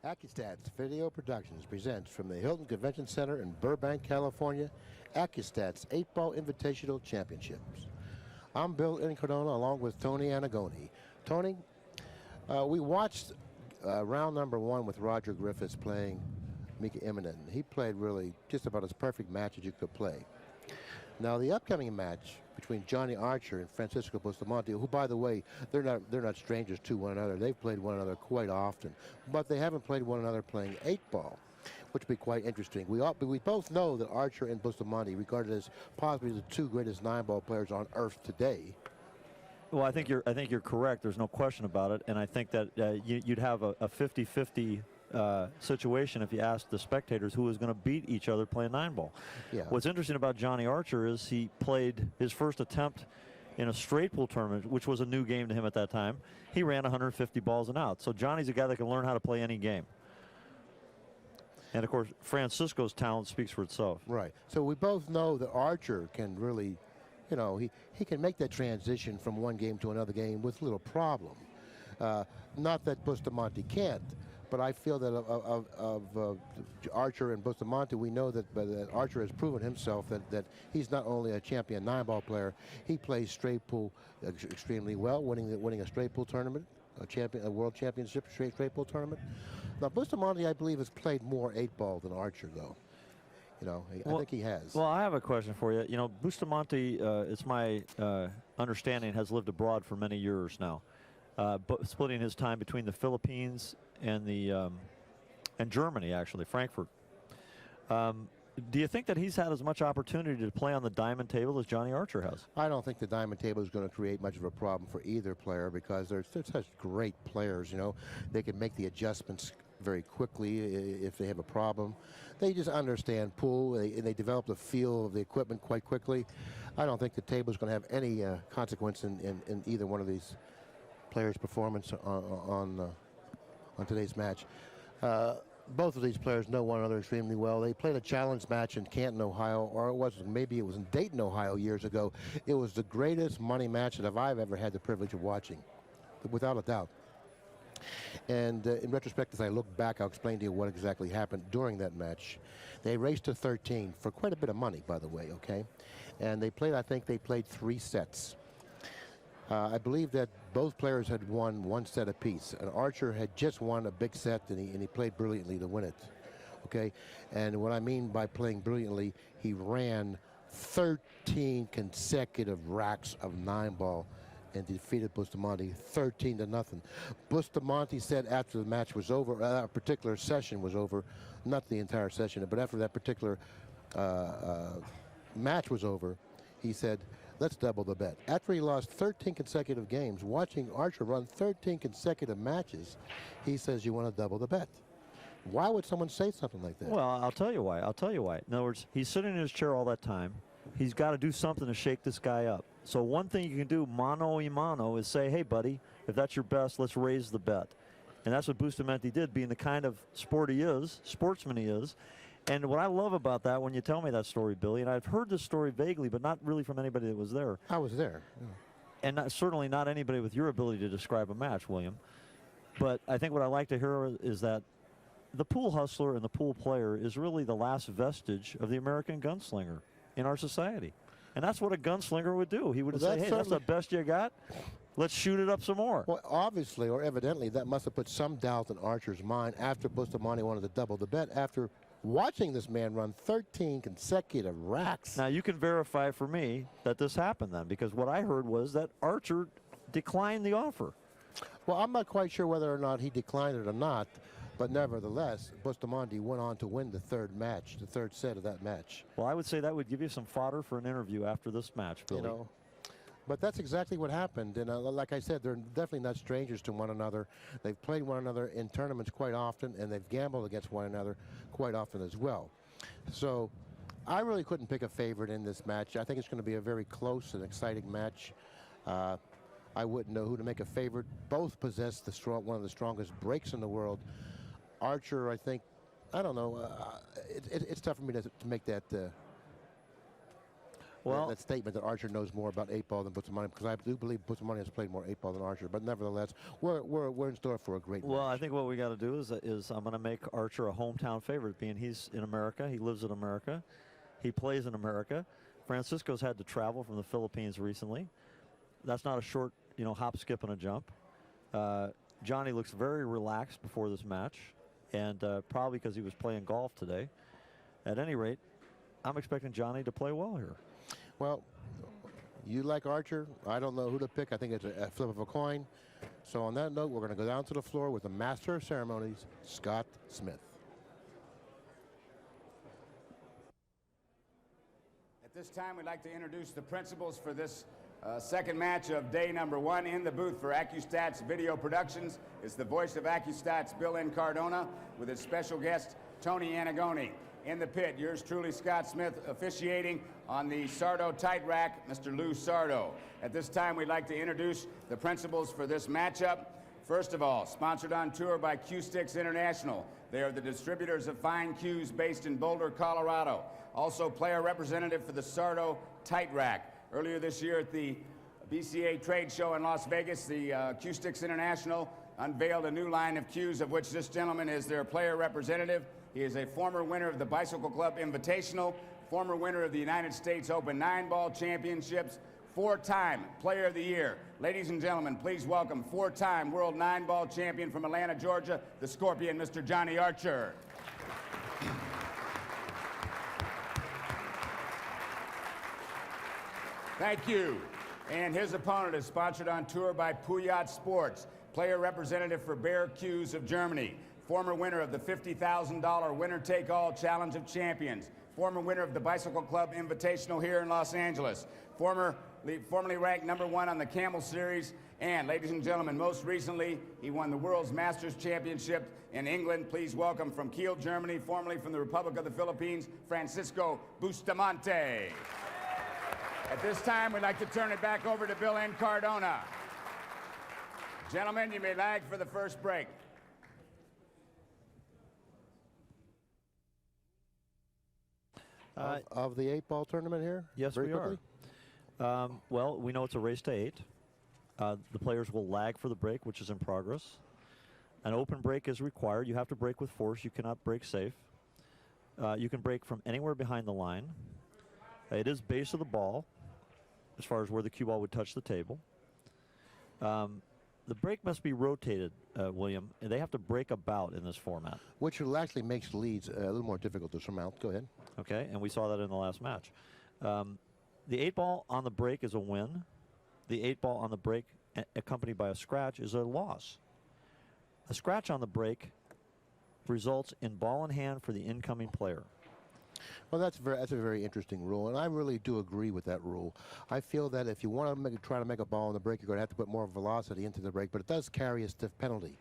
Accu-Stats Video Productions presents from the Hilton Convention Center in Burbank, California, Accu-Stats 8-Ball Invitational Championships. I'm Bill Incardona along with Tony Annigoni. Tony, we watched round number 1 with Roger Griffiths playing Mika Immonen. He played really just about as perfect match as you could play. Now the upcoming match between Johnny Archer and Francisco Bustamante, who, by the way, they're not strangers to one another. They've played one another quite often, but they haven't played one another playing 8-ball, which would be quite interesting. We both know that Archer and Bustamante, regarded as possibly the 2 greatest 9-ball players on earth today. Well, I think you're correct. There's no question about it, and I think that you'd have a 50-50 situation if you asked the spectators who was going to beat each other playing 9-ball. Yeah. What's interesting about Johnny Archer is he played his first attempt in a straight pool tournament, which was a new game to him at that time. He ran 150 balls and out. So Johnny's a guy that can learn how to play any game. And of course, Francisco's talent speaks for itself. Right. So we both know that Archer can really, you know, he can make that transition from one game to another game with little problem. Not that Bustamante can't. But I feel that of Archer and Bustamante, we know that Archer has proven himself that he's not only a champion 9-ball player, he plays straight pool extremely well, winning a straight pool tournament, a world championship straight pool tournament. Now Bustamante, I believe, has played more 8-ball than Archer, though. You know, I think he has. Well, I have a question for you. You know, Bustamante, it's my understanding, has lived abroad for many years now, but splitting his time between the Philippines and and Germany, actually, Frankfurt. Do you think that he's had as much opportunity to play on the diamond table as Johnny Archer has? I don't think the diamond table is going to create much of a problem for either player because they're such great players. You know, they can make the adjustments very quickly if they have a problem. They just understand pool. They develop the feel of the equipment quite quickly. I don't think the table is going to have any consequence in either one of these players' performance on today's match. Both of these players know one another extremely well. They played a challenge match in Canton, Ohio, or maybe it was in Dayton, Ohio years ago. It was the greatest money match that I've ever had the privilege of watching, without a doubt. And in retrospect, as I look back, I'll explain to you what exactly happened during that match. They raced to 13 for quite a bit of money, by the way, okay? And they played, I think they played 3 sets. I believe that both players had won 1 set apiece. And Archer had just won a big set, and he played brilliantly to win it. Okay, and what I mean by playing brilliantly, he ran 13 consecutive racks of 9-ball and defeated Bustamante 13-0. Bustamante said after the match was over, that particular session was over, not the entire session, but after that particular match was over, he said, let's double the bet. After he lost 13 consecutive games, watching Archer run 13 consecutive matches, he says, you want to double the bet. Why would someone say something like that? Well, I'll tell you why. I'll tell you why. In other words, he's sitting in his chair all that time. He's got to do something to shake this guy up. So one thing you can do, mano a mano, is say, hey, buddy, if that's your best, let's raise the bet. And that's what Bustamante did, being the kind of sportsman he is. And what I love about that, when you tell me that story, Billy, and I've heard this story vaguely, but not really from anybody that was there. I was there. Yeah. And certainly not anybody with your ability to describe a match, William. But I think what I like to hear is that the pool hustler and the pool player is really the last vestige of the American gunslinger in our society. And that's what a gunslinger would do. He would say, hey, that's the best you got. Let's shoot it up some more. Well, obviously, or evidently, that must have put some doubt in Archer's mind after Bustamante wanted to double the bet, after watching this man run 13 consecutive racks. Now, you can verify for me that this happened then, because what I heard was that Archer declined the offer. Well, I'm not quite sure whether or not he declined it or not, but nevertheless, Bustamante went on to win the 3rd match, the 3rd set of that match. Well, I would say that would give you some fodder for an interview after this match, Billy. You know, but that's exactly what happened. And like I said, they're definitely not strangers to one another. They've played one another in tournaments quite often, and they've gambled against one another quite often as well. So I really couldn't pick a favorite in this match. I think it's going to be a very close and exciting match. I wouldn't know who to make a favorite. Both possess one of the strongest breaks in the world. Archer, I think, I don't know. It's tough for me to make that Well, that statement that Archer knows more about 8-ball than Bustamante, because I do believe Bustamante has played more 8-ball than Archer. But nevertheless, we're in store for a great well, match. I think what we got to do is I'm going to make Archer a hometown favorite, being he's in America. He lives in America. He plays in America. Francisco's had to travel from the Philippines recently. That's not a short, hop, skip, and a jump. Johnny looks very relaxed before this match, and probably because he was playing golf today. At any rate, I'm expecting Johnny to play well here. Well, you like Archer. I don't know who to pick. I think it's a flip of a coin. So on that note, we're going to go down to the floor with the master of ceremonies, Scott Smith. At this time, we'd like to introduce the principals for this second match of day number 1. In the booth for Accu-Stats Video Productions is the voice of Accu-Stats, Bill Incardona, with his special guest, Tony Annigoni. In the pit, yours truly, Scott Smith, officiating on the Sardo tight rack, Mr. Lou Sardo. At this time, we'd like to introduce the principals for this matchup. First of all, sponsored on tour by Accu-Stats International. They are the distributors of fine cues based in Boulder, Colorado. Also player representative for the Sardo tight rack. Earlier this year at the BCA trade show in Las Vegas, the Accu-Stats International unveiled a new line of cues, of which this gentleman is their player representative. He is a former winner of the Bicycle Club Invitational, former winner of the United States Open 9-ball championships, 4-time Player of the Year. Ladies and gentlemen, please welcome 4-time World 9-ball champion from Atlanta, Georgia, the Scorpion, Mr. Johnny Archer. Thank you. And his opponent is sponsored on tour by Puyat Sports, player representative for Bear Cues of Germany, former winner of the $50,000 winner-take-all Challenge of Champions, former winner of the Bicycle Club Invitational here in Los Angeles, formerly ranked #1 on the Camel Series, and, ladies and gentlemen, most recently, he won the World's Masters Championship in England. Please welcome from Kiel, Germany, formerly from the Republic of the Philippines, Francisco Bustamante. At this time, we'd like to turn it back over to Bill Incardona. Gentlemen, you may lag for the first break. Of the 8-ball tournament here? Yes, Very we quickly? are. Well, we know it's a race to 8. The players will lag for the break, which is in progress. An open break is required. You have to break with force. You cannot break safe. You can break from anywhere behind the line. It is base of the ball, as far as where the cue ball would touch the table. The break must be rotated, William, and they have to break about in this format. Which actually makes leads a little more difficult to surmount. Go ahead. Okay, and we saw that in the last match. The 8-ball on the break is a win. The 8-ball on the break accompanied by a scratch is a loss. A scratch on the break results in ball in hand for the incoming player. Well, that's a very interesting rule, and I really do agree with that rule. I feel that if you want to try to make a ball on the break, you're going to have to put more velocity into the break, but it does carry a stiff penalty.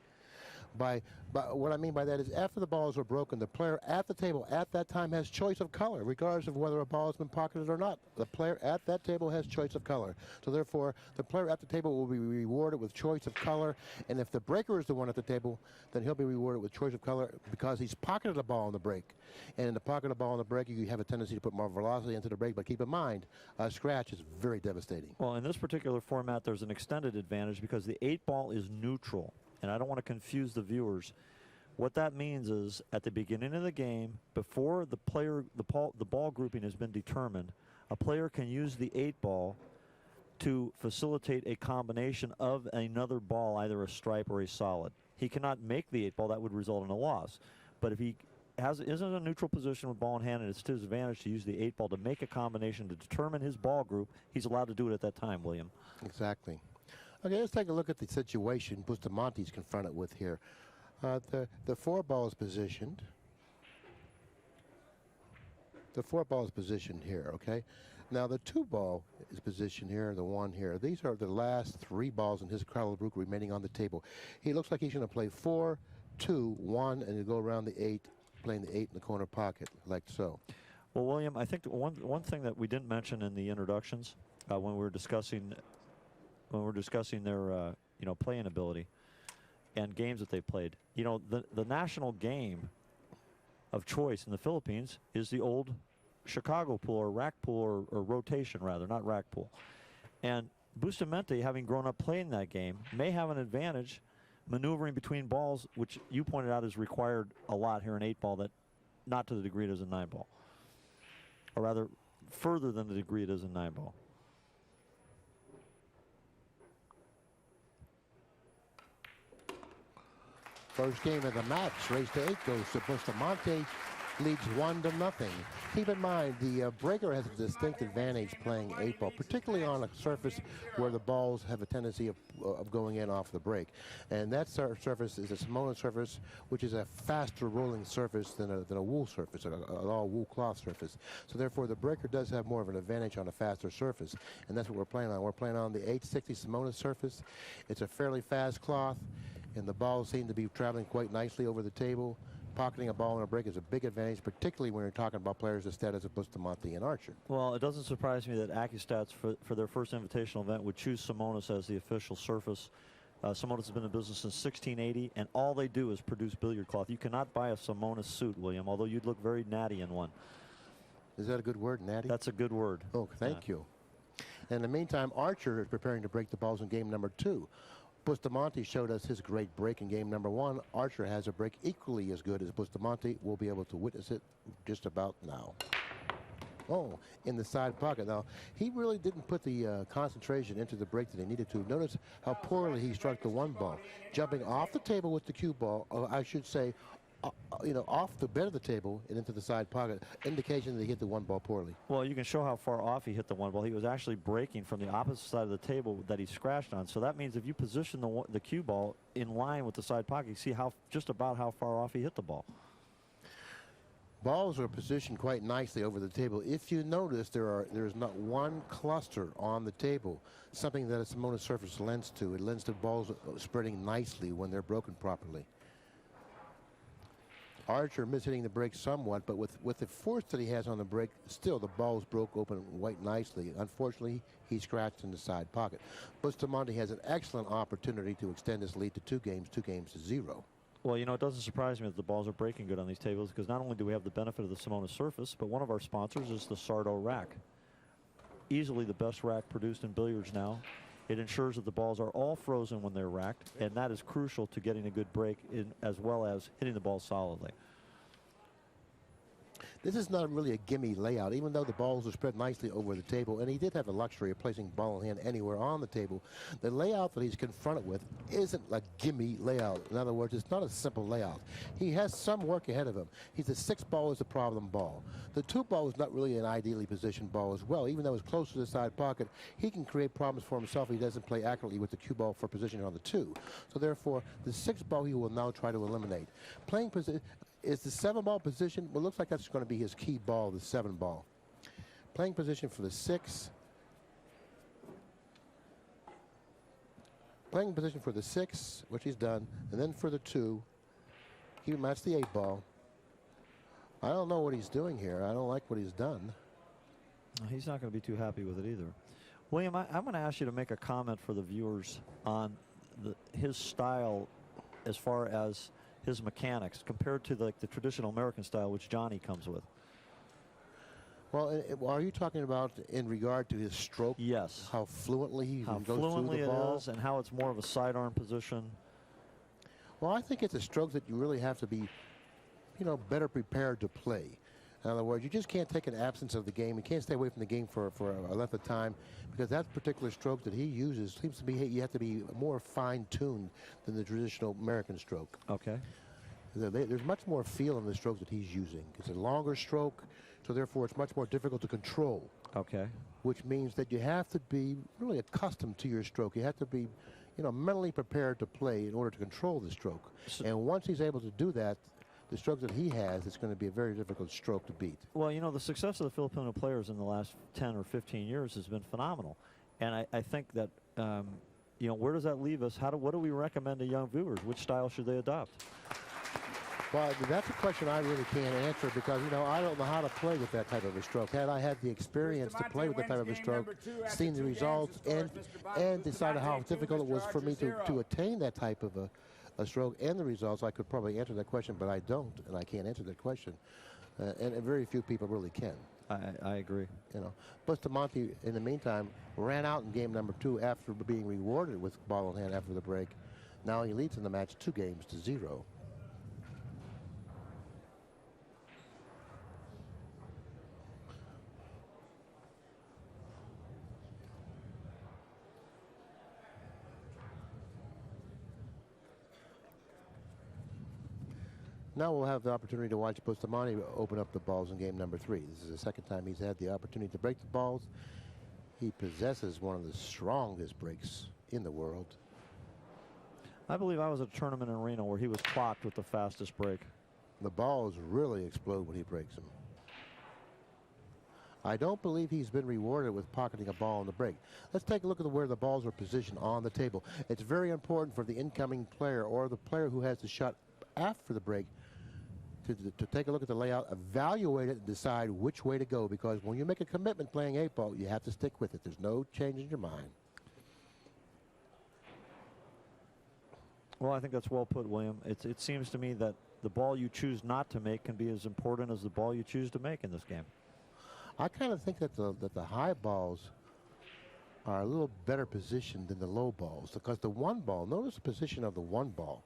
But what I mean by that is after the balls are broken, the player at the table at that time has choice of color, regardless of whether a ball has been pocketed or not. The player at that table has choice of color. So therefore, the player at the table will be rewarded with choice of color. And if the breaker is the one at the table, then he'll be rewarded with choice of color because he's pocketed a ball on the break. And in the pocket of ball on the break, you have a tendency to put more velocity into the break. But keep in mind, a scratch is very devastating. Well, in this particular format, there's an extended advantage because the 8-ball is neutral. And I don't want to confuse the viewers. What that means is at the beginning of the game, before the ball grouping has been determined, a player can use the 8-ball to facilitate a combination of another ball, either a stripe or a solid. He cannot make the 8-ball. That would result in a loss. But if he is in a neutral position with ball in hand and it's to his advantage to use the 8-ball to make a combination to determine his ball group, he's allowed to do it at that time, William. Exactly. Okay, let's take a look at the situation Bustamante's confronted with here. The 4-ball is positioned. The 4-ball is positioned here, okay? Now the 2-ball is positioned here, the 1 here. These are the last 3 balls in his Kralabrook remaining on the table. He looks like he's going to play 4, 2, 1, and you go around the 8, playing the 8 in the corner pocket, like so. Well, William, I think one thing that we didn't mention in the introductions when we were discussing their playing ability and games that they played. The national game of choice in the Philippines is the old Chicago pool or rack pool or rotation rather, not rack pool. And Bustamante, having grown up playing that game, may have an advantage maneuvering between balls, which you pointed out is required a lot here in 8-ball, that not to the degree it is in 9-ball. Or rather, further than the degree it is in 9-ball. First game of the match, race to 8 goes to Bustamante, leads 1-0. Keep in mind, the breaker has a distinct advantage playing 8-ball, particularly on a surface where the balls have a tendency of going in off the break. And that surface is a Simona surface, which is a faster rolling surface than a wool surface, an all wool cloth surface. So therefore, the breaker does have more of an advantage on a faster surface. And that's what we're playing on. We're playing on the 860 Simona surface. It's a fairly fast cloth, and the balls seem to be traveling quite nicely over the table. Pocketing a ball in a break is a big advantage, particularly when you're talking about players the status of Bustamante and Archer. Well, it doesn't surprise me that Accu-Stats for their first invitational event would choose Simonis as the official surface. Simonis has been in business since 1680, and all they do is produce billiard cloth. You cannot buy a Simonis suit, William, although you'd look very natty in one. Is that a good word, natty? That's a good word. Oh, thank you. In the meantime, Archer is preparing to break the balls in game number 2. Bustamante showed us his great break in game number 1. Archer has a break equally as good as Bustamante. We'll be able to witness it just about now. Oh, in the side pocket. Now, he really didn't put the concentration into the break that he needed to. Notice how poorly he struck the 1 ball. Jumping off the table with the cue ball, or I should say, off the bed of the table and into the side pocket, indication that he hit the 1 ball poorly. Well, you can show how far off he hit the 1 ball. He was actually breaking from the opposite side of the table that he scratched on. So that means if you position the cue ball in line with the side pocket, you see just about how far off he hit the ball. Balls are positioned quite nicely over the table. If you notice, there's not one cluster on the table, something that a Simona surface lends to. It lends to balls spreading nicely when they're broken properly. Archer mishitting the break somewhat, but with the force that he has on the break, still the balls broke open quite nicely. Unfortunately, he scratched in the side pocket. Bustamante has an excellent opportunity to extend his lead to 2 games to 0. Well, you know, it doesn't surprise me that the balls are breaking good on these tables, because not only do we have the benefit of the Simona surface, but one of our sponsors is the Sardo rack. Easily the best rack produced in billiards now. It ensures that the balls are all frozen when they're racked, and that is crucial to getting a good break as well as hitting the ball solidly. This is not really a gimme layout, even though the balls are spread nicely over the table, and he did have the luxury of placing ball in hand anywhere on the table. The layout that he's confronted with isn't a gimme layout. In other words, it's not a simple layout. He has some work ahead of him. He's the 6 ball is the problem ball. The 2 ball is not really an ideally positioned ball as well. Even though it's close to the side pocket, he can create problems for himself if he doesn't play accurately with the cue ball for positioning on the 2. So therefore, the 6 ball he will now try to eliminate. Playing position. Is the 7 ball position? Well, looks like that's going to be his key ball, the 7 ball. Playing position for the 6. Playing position for the 6, which he's done, and then for the 2. He matched the 8 ball. I don't know what he's doing here. I don't like what he's done. He's not going to be too happy with it either. William, I'm going to ask you to make a comment for the viewers on his style as far as his mechanics compared to the traditional American style, which Johnny comes with. Well, are you talking about in regard to his stroke? Yes. How fluently he goes fluently through the ball? it is, and how it's more of a sidearm position. Well, I think it's a stroke that you really have to be, better prepared to play. In other words, you just can't take an absence of the game. You can't stay away from the game for a length of time, because that particular stroke that he uses seems to be, you have to be more fine-tuned than the traditional American stroke. Okay. There's much more feel in the stroke that he's using. It's a longer stroke, so therefore it's much more difficult to control. Okay. Which means that you have to be really accustomed to your stroke. You have to be, mentally prepared to play in order to control the stroke. And once he's able to do that, the stroke that he has, it's going to be a very difficult stroke to beat. Well, the success of the Filipino players in the last 10 or 15 years has been phenomenal. And I think that, where does that leave us? What do we recommend to young viewers? Which style should they adopt? Well, that's a question I really can't answer, because, I don't know how to play with that type of a stroke. Had I had the experience to play with that type of a stroke, seen the results, and decided how difficult it was for me to attain that type of a stroke and the results, I could probably answer that question, but I don't, and I can't answer that question. And very few people really can. I agree. You know, Bustamante, in the meantime, ran out in game number 2 after being rewarded with ball in hand after the break. Now he leads in the match 2-0. Now we'll have the opportunity to watch Bustamante open up the balls in game number 3. This is the second time he's had the opportunity to break the balls. He possesses one of the strongest breaks in the world. I believe I was at a tournament in Reno where he was clocked with the fastest break. The balls really explode when he breaks them. I don't believe he's been rewarded with pocketing a ball on the break. Let's take a look at where the balls are positioned on the table. It's very important for the incoming player or the player who has the shot after the break to take a look at the layout, evaluate it, and decide which way to go, because when you make a commitment playing 8-ball, you have to stick with it. There's no change in your mind. Well, I think that's well put, William. It seems to me that the ball you choose not to make can be as important as the ball you choose to make in this game. I kind of think that the high balls are a little better positioned than the low balls, because the 1 ball, notice the position of the 1 ball.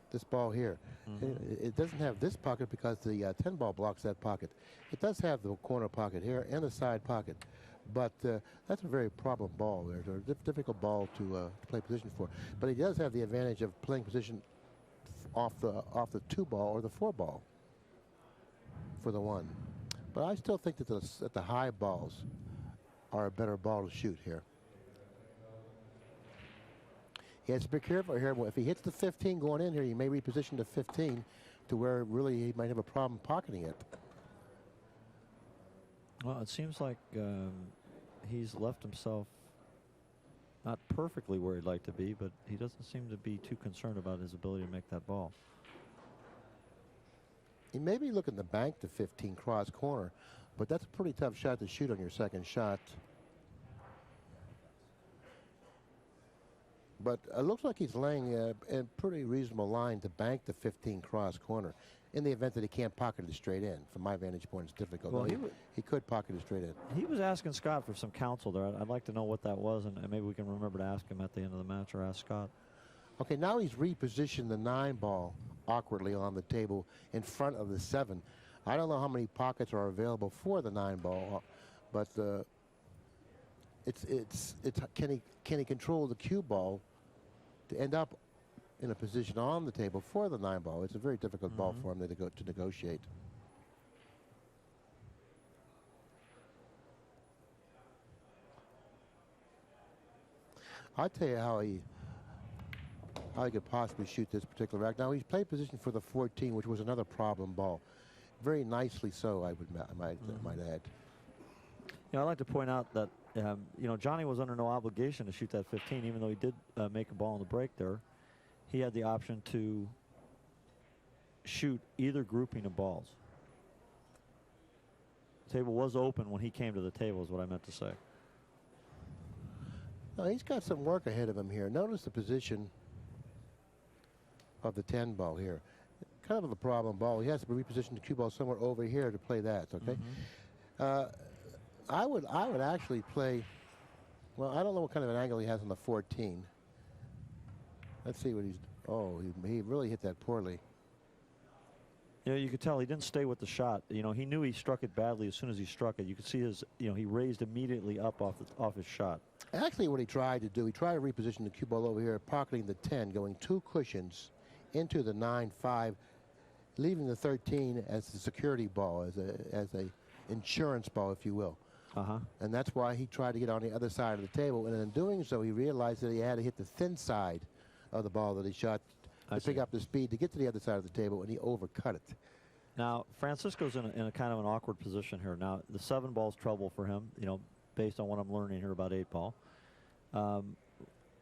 This ball here, it doesn't have this pocket because the 10 ball blocks that pocket. It does have the corner pocket here and the side pocket, but that's a very problem ball there. It's a difficult ball to play position for. But he does have the advantage of playing position off the 2 ball or the 4 ball for the 1. But I still think that the high balls are a better ball to shoot here. He has to be careful here. If he hits the 15 going in here, he may reposition the 15 to where really he might have a problem pocketing it. Well, it seems like he's left himself not perfectly where he'd like to be, but he doesn't seem to be too concerned about his ability to make that ball. He may be looking to bank the 15 cross corner, but that's a pretty tough shot to shoot on your second shot. But it looks like he's laying a pretty reasonable line to bank the 15 cross corner in the event that he can't pocket it straight in. From my vantage point, it's difficult. Well, no, he could pocket it straight in. He was asking Scott for some counsel there. I'd like to know what that was, and maybe we can remember to ask him at the end of the match, or ask Scott. Okay, now he's repositioned the 9 ball awkwardly on the table in front of the 7. I don't know how many pockets are available for the 9 ball, but can he control the cue ball to end up in a position on the table for the 9 ball? It's a very difficult ball for him to negotiate. I'll tell you how he could possibly shoot this particular rack. Now he's played position for the 14, which was another problem ball. Very nicely so, I might add. You know, I'd like to point out that you know, Johnny was under no obligation to shoot that 15, even though he did make a ball on the break there. He had the option to shoot either grouping of balls. The table was open when he came to the table, is what I meant to say. Now he's got some work ahead of him here. Notice the position of the 10 ball here. Kind of a problem ball. He has to reposition the cue ball somewhere over here to play that, okay? I would actually play, well, I don't know what kind of an angle he has on the 14. Let's see what he's, oh, he really hit that poorly. You know, you could tell he didn't stay with the shot. You know, he knew he struck it badly as soon as he struck it. You could see his, you know, he raised immediately up off his shot. Actually, what he tried to do, he tried to reposition the cue ball over here, pocketing the 10, going 2 cushions into the 9-5, leaving the 13 as the security ball, as a insurance ball, if you will. And that's why he tried to get on the other side of the table. And in doing so, he realized that he had to hit the thin side of the ball that he shot to pick up the speed to get to the other side of the table, and he overcut it. Now, Francisco's in a kind of an awkward position here. Now, the 7 ball's trouble for him, you know, based on what I'm learning here about 8 ball.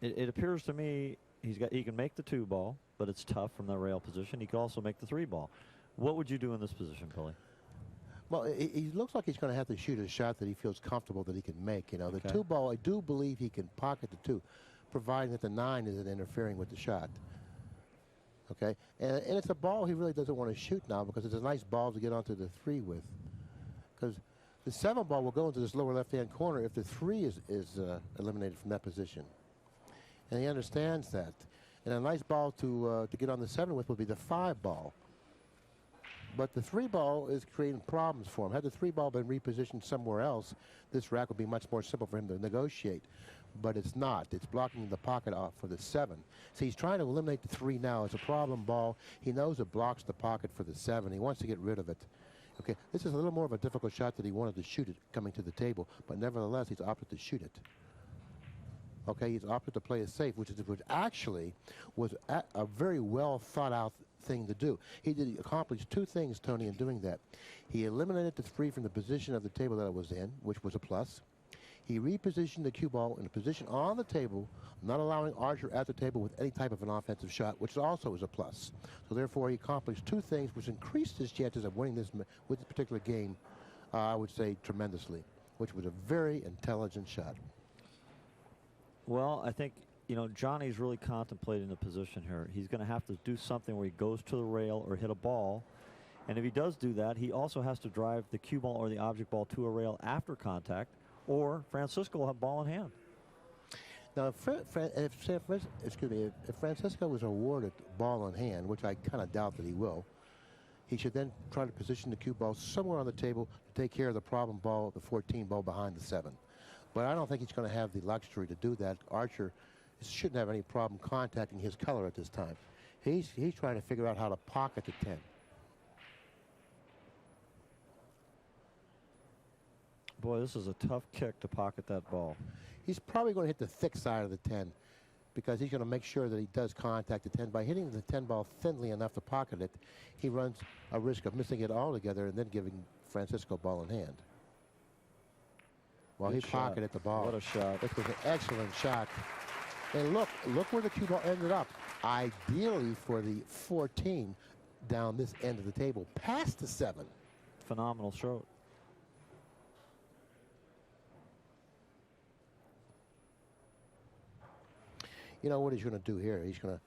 It appears to me he can make the 2 ball, but it's tough from the rail position. He could also make the 3 ball. What would you do in this position, Billy? Well, he looks like he's going to have to shoot a shot that he feels comfortable that he can make. You know, the 2 ball, I do believe he can pocket the 2, providing that the 9 isn't interfering with the shot. Okay, and it's a ball he really doesn't want to shoot now because it's a nice ball to get onto the 3 with. because the 7 ball will go into this lower left-hand corner if the 3 is eliminated from that position. And he understands that. And a nice ball to get on the 7 with would be the 5 ball. But the 3 ball is creating problems for him. Had the 3 ball been repositioned somewhere else, this rack would be much more simple for him to negotiate. But it's not. It's blocking the pocket off for the 7. So he's trying to eliminate the 3 now. It's a problem ball. He knows it blocks the pocket for the 7. He wants to get rid of it. Okay, this is a little more of a difficult shot that he wanted to shoot it coming to the table, but nevertheless, he's opted to shoot it. Okay, he's opted to play it safe, which actually was a very well thought out thing to do. He did accomplish 2 things, Tony, in doing that. He eliminated the 3 from the position of the table that it was in, which was a plus. He repositioned the cue ball in a position on the table, not allowing Archer at the table with any type of an offensive shot, which also is a plus. So therefore, he accomplished 2 things, which increased his chances of winning this with this particular game, I would say, tremendously, which was a very intelligent shot. Well, I think, you know, Johnny's really contemplating the position here. He's going to have to do something where he goes to the rail or hit a ball. And if he does do that, he also has to drive the cue ball or the object ball to a rail after contact, or Francisco will have ball in hand. Now, if Francisco was awarded ball in hand, which I kind of doubt that he will, he should then try to position the cue ball somewhere on the table to take care of the problem ball, the 14 ball behind the 7. But I don't think he's going to have the luxury to do that. Archer shouldn't have any problem contacting his color at this time. He's trying to figure out how to pocket the 10. Boy, this is a tough kick to pocket that ball. He's probably going to hit the thick side of the 10 because he's going to make sure that he does contact the 10. By hitting the 10 ball thinly enough to pocket it, he runs a risk of missing it altogether and then giving Francisco ball in hand. Well, he pocketed the ball. What a shot. This was an excellent shot. And look where the cue ball ended up. Ideally for the 14 down this end of the table, past the 7. Phenomenal stroke. You know what he's going to do here? He's going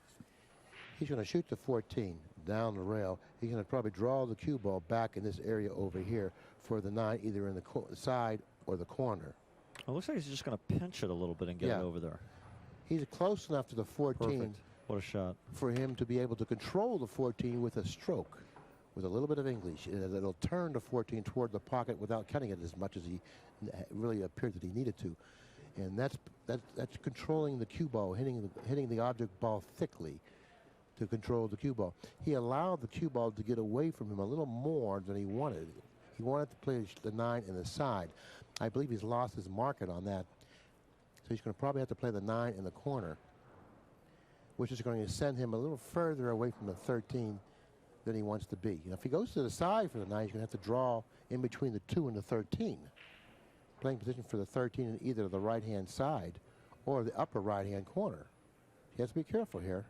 to shoot the 14 down the rail. He's going to probably draw the cue ball back in this area over here for the 9, either in the side or the corner. It looks like he's just going to pinch it a little bit and get it over there. He's close enough to the 14. Perfect. What a shot. For him to be able to control the 14 with a stroke, with a little bit of English. It'll turn the 14 toward the pocket without cutting it as much as he really appeared that he needed to. And that's controlling the cue ball, hitting the object ball thickly to control the cue ball. He allowed the cue ball to get away from him a little more than he wanted. He wanted to play the 9 in the side. I believe he's lost his market on that. So he's going to probably have to play the 9 in the corner, which is going to send him a little further away from the 13 than he wants to be. If he goes to the side for the 9, he's going to have to draw in between the 2 and the 13. Playing position for the 13 in either the right-hand side or the upper right-hand corner. He has to be careful here.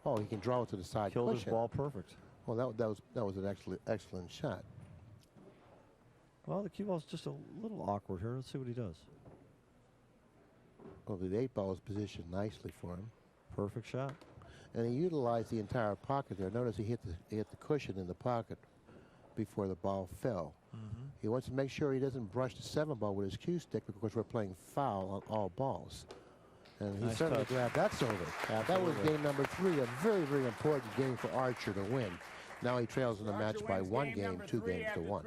Oh, he can draw it to the side. Killed his ball perfect. Well, that was an excellent shot. Well, the cue ball's just a little awkward here. Let's see what he does. Well, the 8 ball is positioned nicely for him. Perfect shot. And he utilized the entire pocket there. Notice he hit the cushion in the pocket before the ball fell. He wants to make sure he doesn't brush the 7 ball with his cue stick because we're playing foul on all balls. And he certainly grabbed that silver. That was game number 3, a very, very important game for Archer to win. Now he trails in the match by 1 game, 2 games to 1.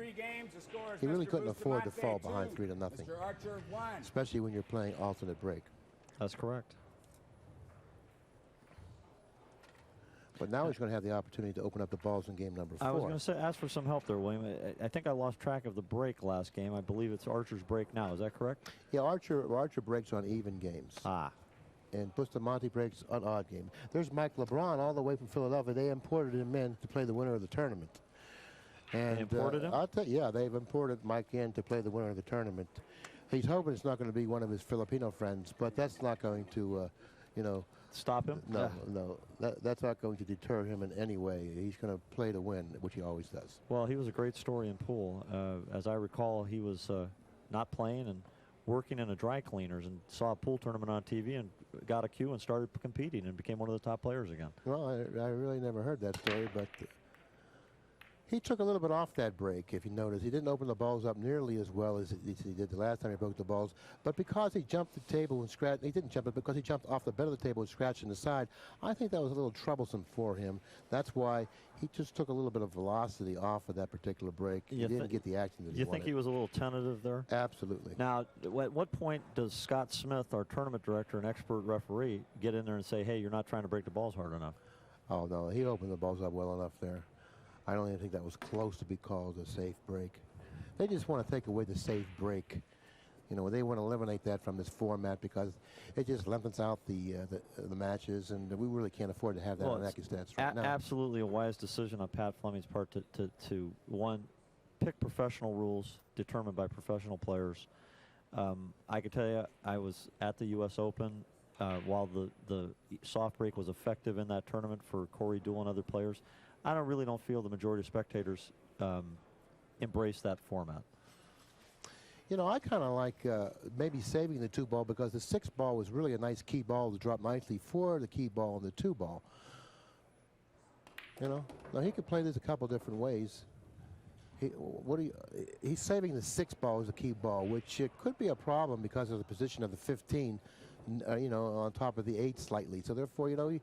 He really couldn't afford to fall behind 3-0, especially when you're playing alternate break. That's correct. But now he's going to have the opportunity to open up the balls in game number 4. I was going to say, ask for some help there, William. I think I lost track of the break last game. I believe it's Archer's break now. Is that correct? Yeah, Archer breaks on even games. And Bustamante breaks on odd games. There's Mike LeBron all the way from Philadelphia. They imported him in to play the winner of the tournament. And they imported him? I'll tell you, yeah, they've imported Mike in to play the winner of the tournament. He's hoping it's not going to be one of his Filipino friends, but that's not going to, you know, stop him? No. That's not going to deter him in any way. He's going to play to win, which he always does. Well, he was a great story in pool. As I recall, he was not playing and working in a dry cleaners and saw a pool tournament on TV and got a cue and started competing and became one of the top players again. Well, I really never heard that story, but He took a little bit off that break, if you notice. He didn't open the balls up nearly as well as he did the last time he broke the balls. But because he jumped the table and scratched, he didn't jump it, because he jumped off the bed of the table and scratched in the side, I think that was a little troublesome for him. That's why he just took a little bit of velocity off of that particular break. He didn't get the action that he wanted. You think he was a little tentative there? Absolutely. Now, at what point does Scott Smith, our tournament director and expert referee, get in there and say, hey, you're not trying to break the balls hard enough? Oh, no, he opened the balls up well enough there. I don't even think that was close to be called a safe break. They just want to take away the safe break. You know, they want to eliminate that from this format because it just lengthens out the matches, and we really can't afford to have that on Accu-Stats right now. Absolutely a wise decision on Pat Fleming's part to one, pick professional rules determined by professional players. I can tell you, I was at the U.S. Open while the soft break was effective in that tournament for Corey Deuel and other players. I really don't feel the majority of spectators embrace that format. You know, I kind of like maybe saving the 2-ball, because the 6-ball was really a nice key ball to drop nicely for the key ball and the 2-ball. You know, now he could play this a couple different ways. He's saving the 6-ball as a key ball, which it could be a problem because of the position of the 15, you know, on top of the 8 slightly. So therefore, you know,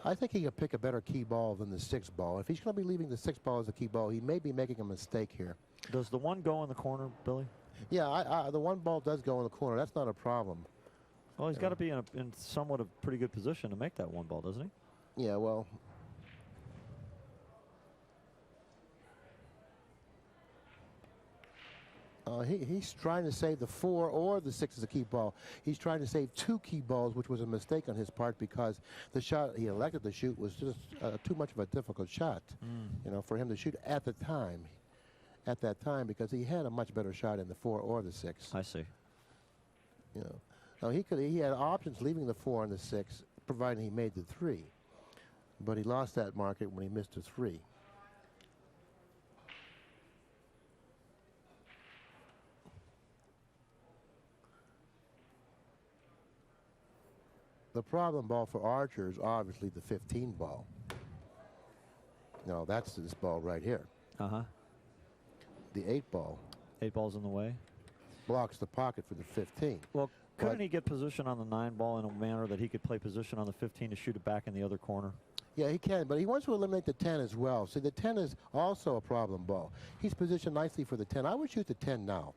I think he can pick a better key ball than the 6-ball. If he's going to be leaving the 6-ball as a key ball, he may be making a mistake here. Does the 1 go in the corner, Billy? Yeah, the 1 ball does go in the corner. That's not a problem. Well, he's got to be in somewhat of a pretty good position to make that 1 ball, doesn't he? Yeah, well, he's trying to save the 4 or the 6 as a key ball. He's trying to save 2 key balls, which was a mistake on his part because the shot he elected to shoot was just too much of a difficult shot, you know, for him to shoot at the time. At that time, because he had a much better shot in the 4 or the 6. I see. You know, now he had options leaving the 4 and the 6, providing he made the 3, but he lost that market when he missed a 3. The problem ball for Archer is obviously the 15 ball. No, that's this ball right here. The 8 ball. 8 balls in the way. Blocks the pocket for the 15. Well, couldn't he get position on the 9 ball in a manner that he could play position on the 15 to shoot it back in the other corner? Yeah, he can, but he wants to eliminate the 10 as well. See, the 10 is also a problem ball. He's positioned nicely for the 10. I would shoot the 10 now.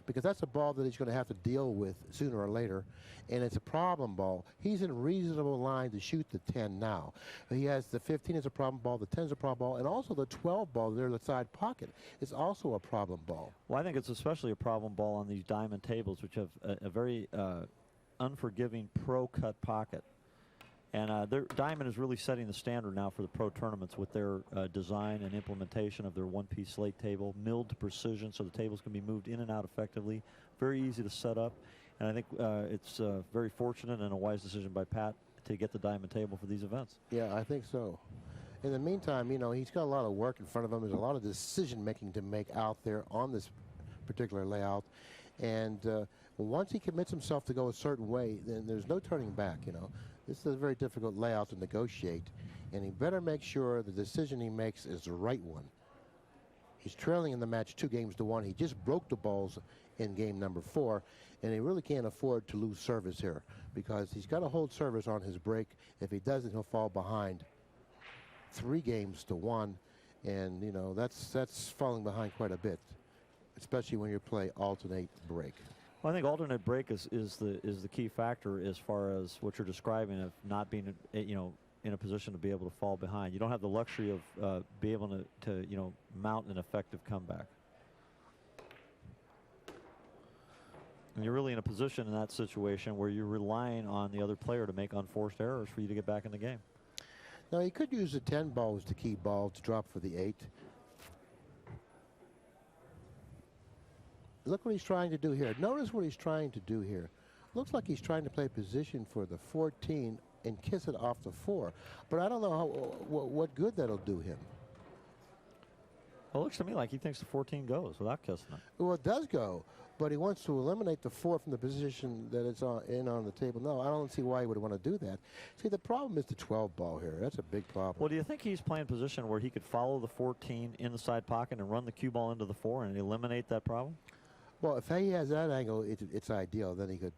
Because that's a ball that he's going to have to deal with sooner or later, and it's a problem ball. He's in reasonable line to shoot the 10 now. He has the 15 as a problem ball, the 10 is a problem ball, and also the 12 ball there in the side pocket is also a problem ball. Well, I think it's especially a problem ball on these diamond tables, which have a very unforgiving pro-cut pocket. And their Diamond is really setting the standard now for the pro tournaments with their design and implementation of their one-piece slate table, milled to precision so the tables can be moved in and out effectively. Very easy to set up. And I think it's very fortunate and a wise decision by Pat to get the Diamond table for these events. Yeah, I think so. In the meantime, you know, he's got a lot of work in front of him. There's a lot of decision-making to make out there on this particular layout. And once he commits himself to go a certain way, then there's no turning back, you know. This is a very difficult layout to negotiate, and he better make sure the decision he makes is the right one. He's trailing in the match 2-1. He just broke the balls in game number 4, and he really can't afford to lose service here because he's got to hold service on his break. If he doesn't, he'll fall behind 3-1, and you know that's falling behind quite a bit, especially when you play alternate break. Well, I think alternate break is the key factor as far as what you're describing of not being, you know, in a position to be able to fall behind. You don't have the luxury of be able to you know, mount an effective comeback. And you're really in a position in that situation where you're relying on the other player to make unforced errors for you to get back in the game. Now, he could use the 10 ball as the key ball to drop for the 8. Look what he's trying to do here. Notice what he's trying to do here. Looks like he's trying to play position for the 14 and kiss it off the 4. But I don't know what good that'll do him. Well, it looks to me like he thinks the 14 goes without kissing it. Well, it does go, but he wants to eliminate the 4 from the position that it's on the table. No, I don't see why he would want to do that. See, the problem is the 12 ball here. That's a big problem. Well, do you think he's playing position where he could follow the 14 in the side pocket and run the cue ball into the 4 and eliminate that problem? Well, if he has that angle, it's ideal. Then he could.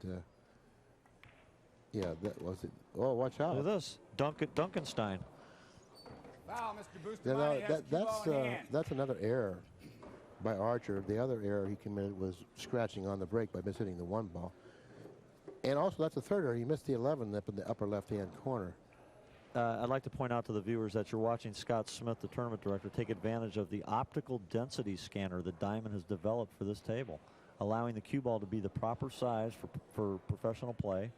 Yeah, that was it. Oh, watch out! Look at this, Duncanstein. Foul, Mr. Bustamante has the cue ball in hand. That's another error by Archer. The other error he committed was scratching on the break by mishitting the 1 ball. And also, that's the third error. He missed the 11 up in the upper left-hand corner. I'd like to point out to the viewers that you're watching Scott Smith, the tournament director, take advantage of the optical density scanner that Diamond has developed for this table, allowing the cue ball to be the proper size for professional play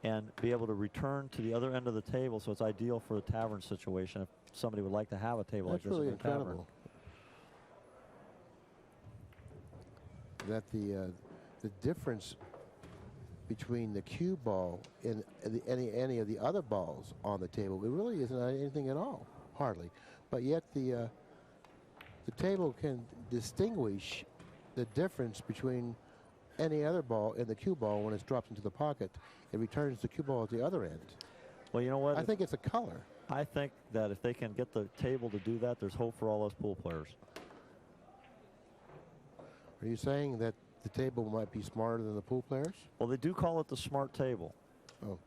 and be able to return to the other end of the table, so it's ideal for a tavern situation if somebody would like to have a table like this really in a tavern. incredible. That the difference between the cue ball and any of the other balls on the table, it really isn't anything at all, hardly. But yet the table can distinguish the difference between any other ball and the cue ball when it's dropped into the pocket. It returns the cue ball at the other end. Well, you know what? I think it's a color. I think that if they can get the table to do that, there's hope for all those pool players. Are you saying that the table might be smarter than the pool players? Well, they do call it the smart table. Oh.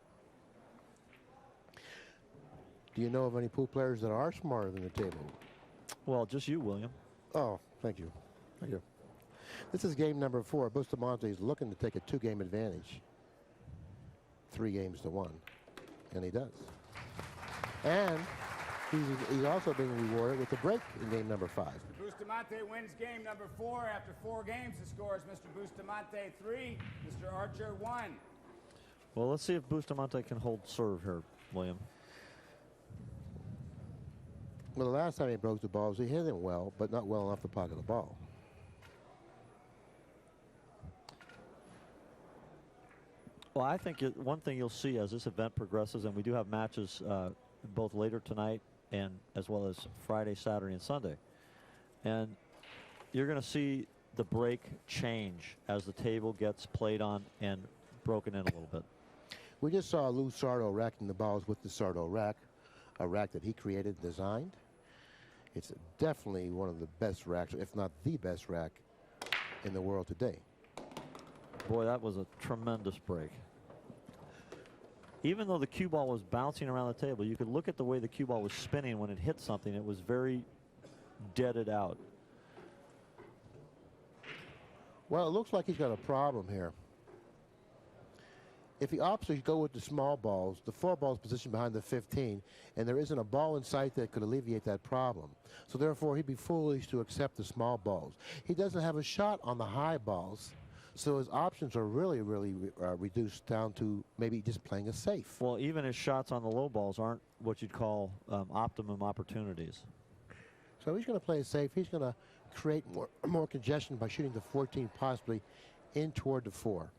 Do you know of any pool players that are smarter than the table? Well, just you, William. Oh, thank you. Thank you. This is game number 4. Bustamante is looking to take a 2-game advantage. 3 games to 1. And he does. And he's also being rewarded with a break in game number 5. Bustamante wins game number 4 after 4 games. The score is Mr. Bustamante 3, Mr. Archer 1. Well, let's see if Bustamante can hold serve here, William. Well, the last time he broke the balls, he hit it well, but not well enough to pocket the ball. Well, I think one thing you'll see as this event progresses, and we do have matches both later tonight and as well as Friday, Saturday, and Sunday. And you're going to see the break change as the table gets played on and broken in a little bit. We just saw Lou Sardo racking the balls with the Sardo rack, a rack that he created, designed. It's definitely one of the best racks, if not the best rack in the world today. Boy, that was a tremendous break. Even though the cue ball was bouncing around the table, you could look at the way the cue ball was spinning when it hit something. It was very deaded out. Well, it looks like he's got a problem here. If he opts to go with the small balls, the 4 balls positioned behind the 15, and there isn't a ball in sight that could alleviate that problem. So therefore, he'd be foolish to accept the small balls. He doesn't have a shot on the high balls, so his options are really reduced down to maybe just playing a safe. Well, even his shots on the low balls aren't what you'd call optimum opportunities. So he's going to play it safe. He's going to create more congestion by shooting the 14 possibly in toward the 4.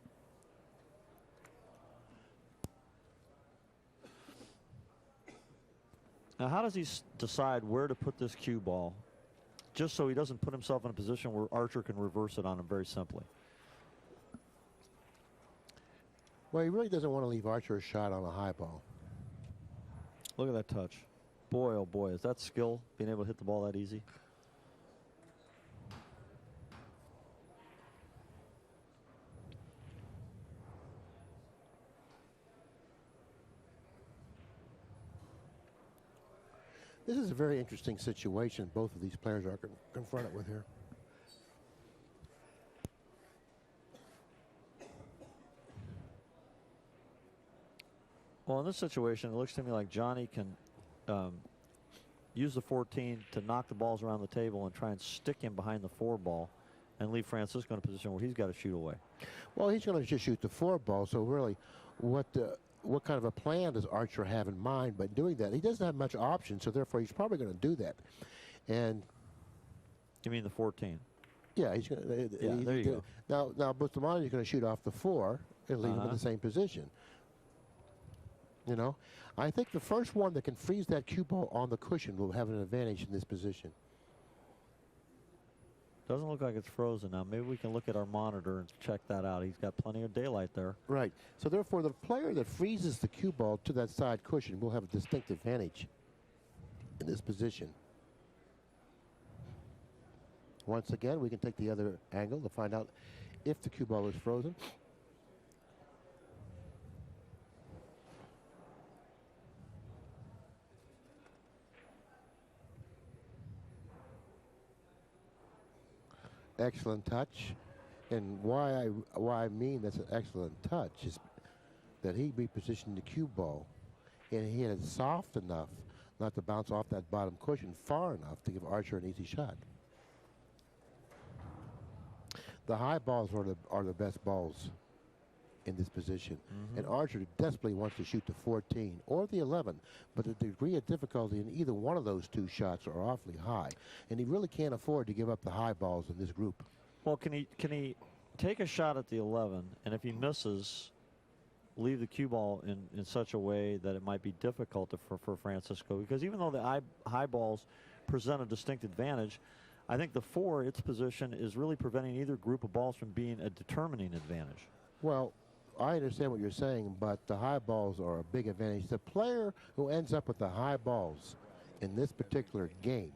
Now, how does he decide where to put this cue ball, just so he doesn't put himself in a position where Archer can reverse it on him very simply? Well, he really doesn't want to leave Archer a shot on a high ball. Look at that touch. Boy, oh boy, is that skill, being able to hit the ball that easy? This is a very interesting situation both of these players are confronted with here. Well, in this situation, it looks to me like Johnny can use the 14 to knock the balls around the table and try and stick him behind the 4 ball and leave Francisco in a position where he's got to shoot away. Well, he's going to just shoot the 4 ball, so really what kind of a plan does Archer have in mind by doing that? He doesn't have much option, so therefore he's probably going to do that. And you mean the 14? Yeah, he's going to. Yeah, there you go. Now Bustamante is going to shoot off the 4 and leave him in the same position. You know, I think the first one that can freeze that cue ball on the cushion will have an advantage in this position. Doesn't look like it's frozen now. Maybe we can look at our monitor and check that out. He's got plenty of daylight there. Right. So therefore, the player that freezes the cue ball to that side cushion will have a distinct advantage in this position. Once again, we can take the other angle to find out if the cue ball is frozen. Excellent touch. And why I mean that's an excellent touch is that he repositioned the cue ball and he had it soft enough not to bounce off that bottom cushion far enough to give Archer an easy shot. The high balls are the best balls in this position. And Archer desperately wants to shoot the 14 or the 11, but the degree of difficulty in either one of those two shots are awfully high, and he really can't afford to give up the high balls in this group. Well, can he take a shot at the 11, and if he misses, leave the cue ball in such a way that it might be difficult for Francisco? Because even though the high balls present a distinct advantage, I think the 4, its position, is really preventing either group of balls from being a determining advantage. Well, I understand what you're saying, but the high balls are a big advantage. The player who ends up with the high balls in this particular game,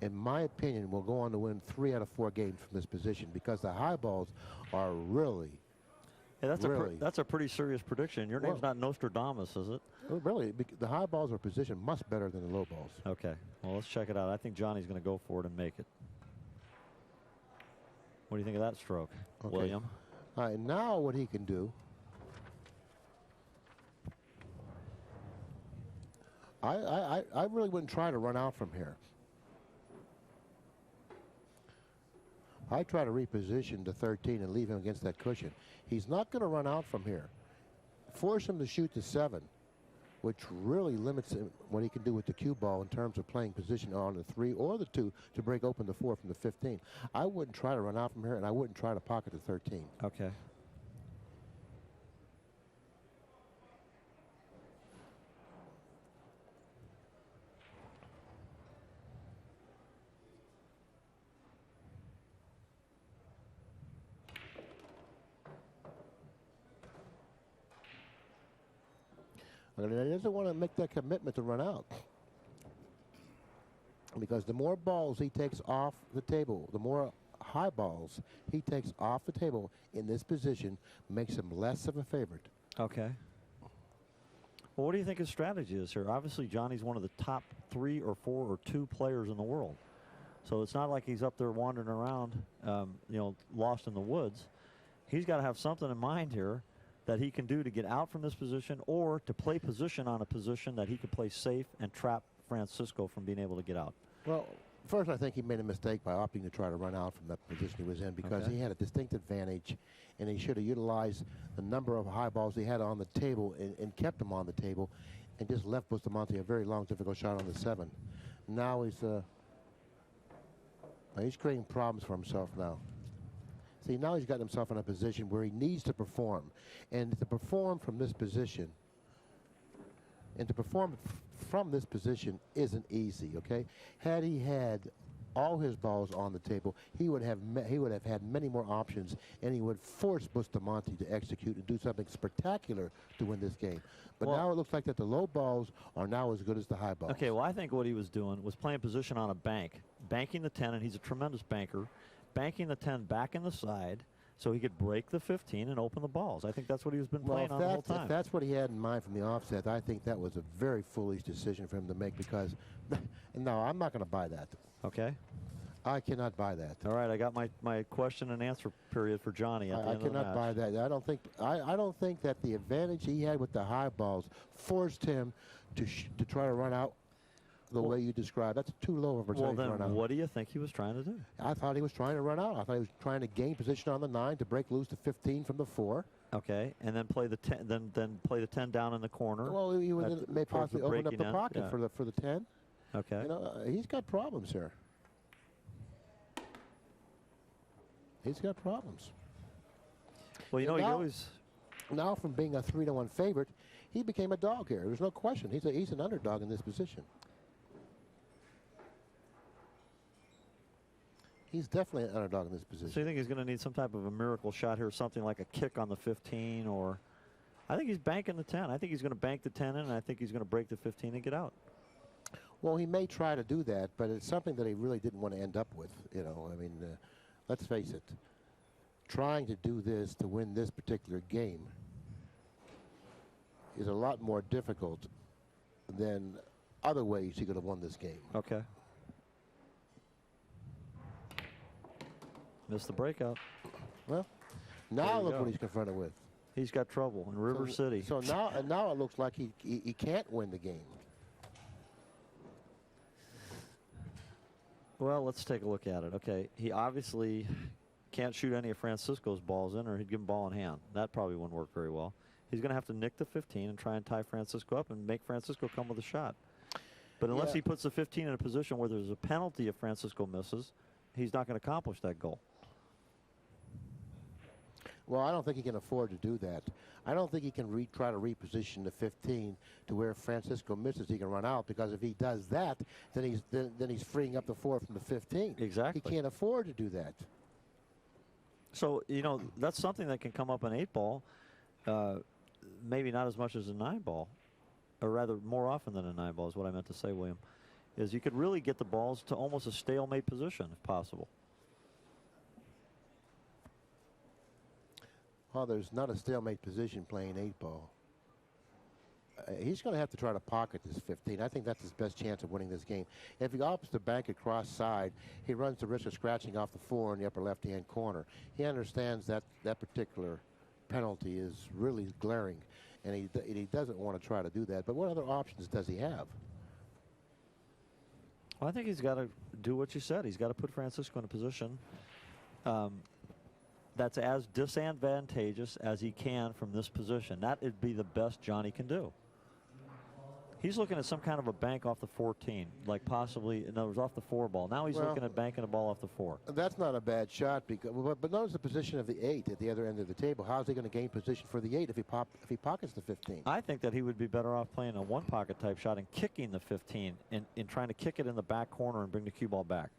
in my opinion, will go on to win 3 out of 4 games from this position because the high balls are really, Yeah, really. that's a pretty serious prediction. Your name's not Nostradamus, is it? Well, really, the high balls are positioned much better than the low balls. Okay, well, let's check it out. I think Johnny's going to go for it and make it. What do you think of that stroke, Okay. William? All right, now what he can do, I really wouldn't try to run out from here. I try to reposition the 13 and leave him against that cushion. He's not going to run out from here. Force him to shoot the 7, which really limits him what he can do with the cue ball in terms of playing position on the 3 or the 2 to break open the 4 from the 15. I wouldn't try to run out from here, and I wouldn't try to pocket the 13. Okay. He doesn't want to make that commitment to run out. Because the more balls he takes off the table, the more high balls he takes off the table in this position makes him less of a favorite. Okay. Well, what do you think his strategy is here? Obviously, Johnny's one of the top 3 or 4 or 2 players in the world. So it's not like he's up there wandering around, you know, lost in the woods. He's got to have something in mind here that he can do to get out from this position or to play position on a position that he could play safe and trap Francisco from being able to get out. Well, first I think he made a mistake by opting to try to run out from that position he was in because he had a distinct advantage and he should have utilized the number of high balls he had on the table and kept them on the table and just left Bustamante a very long, difficult shot on the 7. Now he's creating problems for himself now. See, now he's got himself in a position where he needs to perform. And to perform from this position, isn't easy, okay? Had he had all his balls on the table, he would have had many more options, and he would force Bustamante to execute and do something spectacular to win this game. But now it looks like that the low balls are now as good as the high balls. Okay, well, I think what he was doing was playing position on a bank, banking the 10, and he's a tremendous banker, banking the 10 back in the side so he could break the 15 and open the balls. I think that's what he was been playing on the whole time. If that's what he had in mind from the offset, I think that was a very foolish decision for him to make because, no, I'm not going to buy that. Okay. I cannot buy that. All right, I got my question and answer period for Johnny at the end of the match. I cannot buy that. I don't think that the advantage he had with the high balls forced him to try to run out the way you described. That's too low of a percentage to run out. Well, then what do you think he was trying to do? I thought he was trying to run out. I thought he was trying to gain position on the 9 to break loose the 15 from the 4. Okay, and then play the 10. Then play the 10 down in the corner. Well, he would may possibly open up the pocket for the 10. Okay. You know, he's got problems here. He's got problems. Well, you know, he always. Now, from being a 3-1 favorite, he became a dog here. There's no question. He's an underdog in this position. He's definitely an underdog in this position. So you think he's going to need some type of a miracle shot here, something like a kick on the 15, or I think he's banking the 10. I think he's going to bank the 10 in, and I think he's going to break the 15 and get out. Well, he may try to do that, but it's something that he really didn't want to end up with. You know, I mean, let's face it. Trying to do this to win this particular game is a lot more difficult than other ways he could have won this game. Okay. Missed the breakout. Well, now look what he's confronted with. He's got trouble in River City. So now it looks like he can't win the game. Well, let's take a look at it. Okay, he obviously can't shoot any of Francisco's balls in, or he'd give him ball in hand. That probably wouldn't work very well. He's going to have to nick the 15 and try and tie Francisco up and make Francisco come with a shot. But unless he puts the 15 in a position where there's a penalty if Francisco misses, he's not going to accomplish that goal. Well, I don't think he can afford to do that. I don't think he can try to reposition the 15 to where Francisco misses, he can run out, because if he does that, then he's freeing up the 4 from the 15. Exactly. He can't afford to do that. So, you know, that's something that can come up in 8-ball, maybe not as much as a 9-ball, or rather more often than a 9-ball is what I meant to say, William, is you could really get the balls to almost a stalemate position if possible. Well, there's not a stalemate position playing 8-ball. He's going to have to try to pocket this 15. I think that's his best chance of winning this game. If he opts the bank across side, he runs the risk of scratching off the 4 in the upper left-hand corner. He understands that that particular penalty is really glaring, and he doesn't want to try to do that. But what other options does he have? Well, I think he's got to do what you said. He's got to put Francisco in a position that's as disadvantageous as he can from this position. That would be the best Johnny can do. He's looking at some kind of a bank off the 14, like possibly, in other words, off the 4 ball. Now he's looking at banking a ball off the 4. That's not a bad shot, because, but notice the position of the 8 at the other end of the table. How's he going to gain position for the 8 if he pockets the 15? I think that he would be better off playing a 1-pocket type shot and kicking the 15 in trying to kick it in the back corner and bring the cue ball back.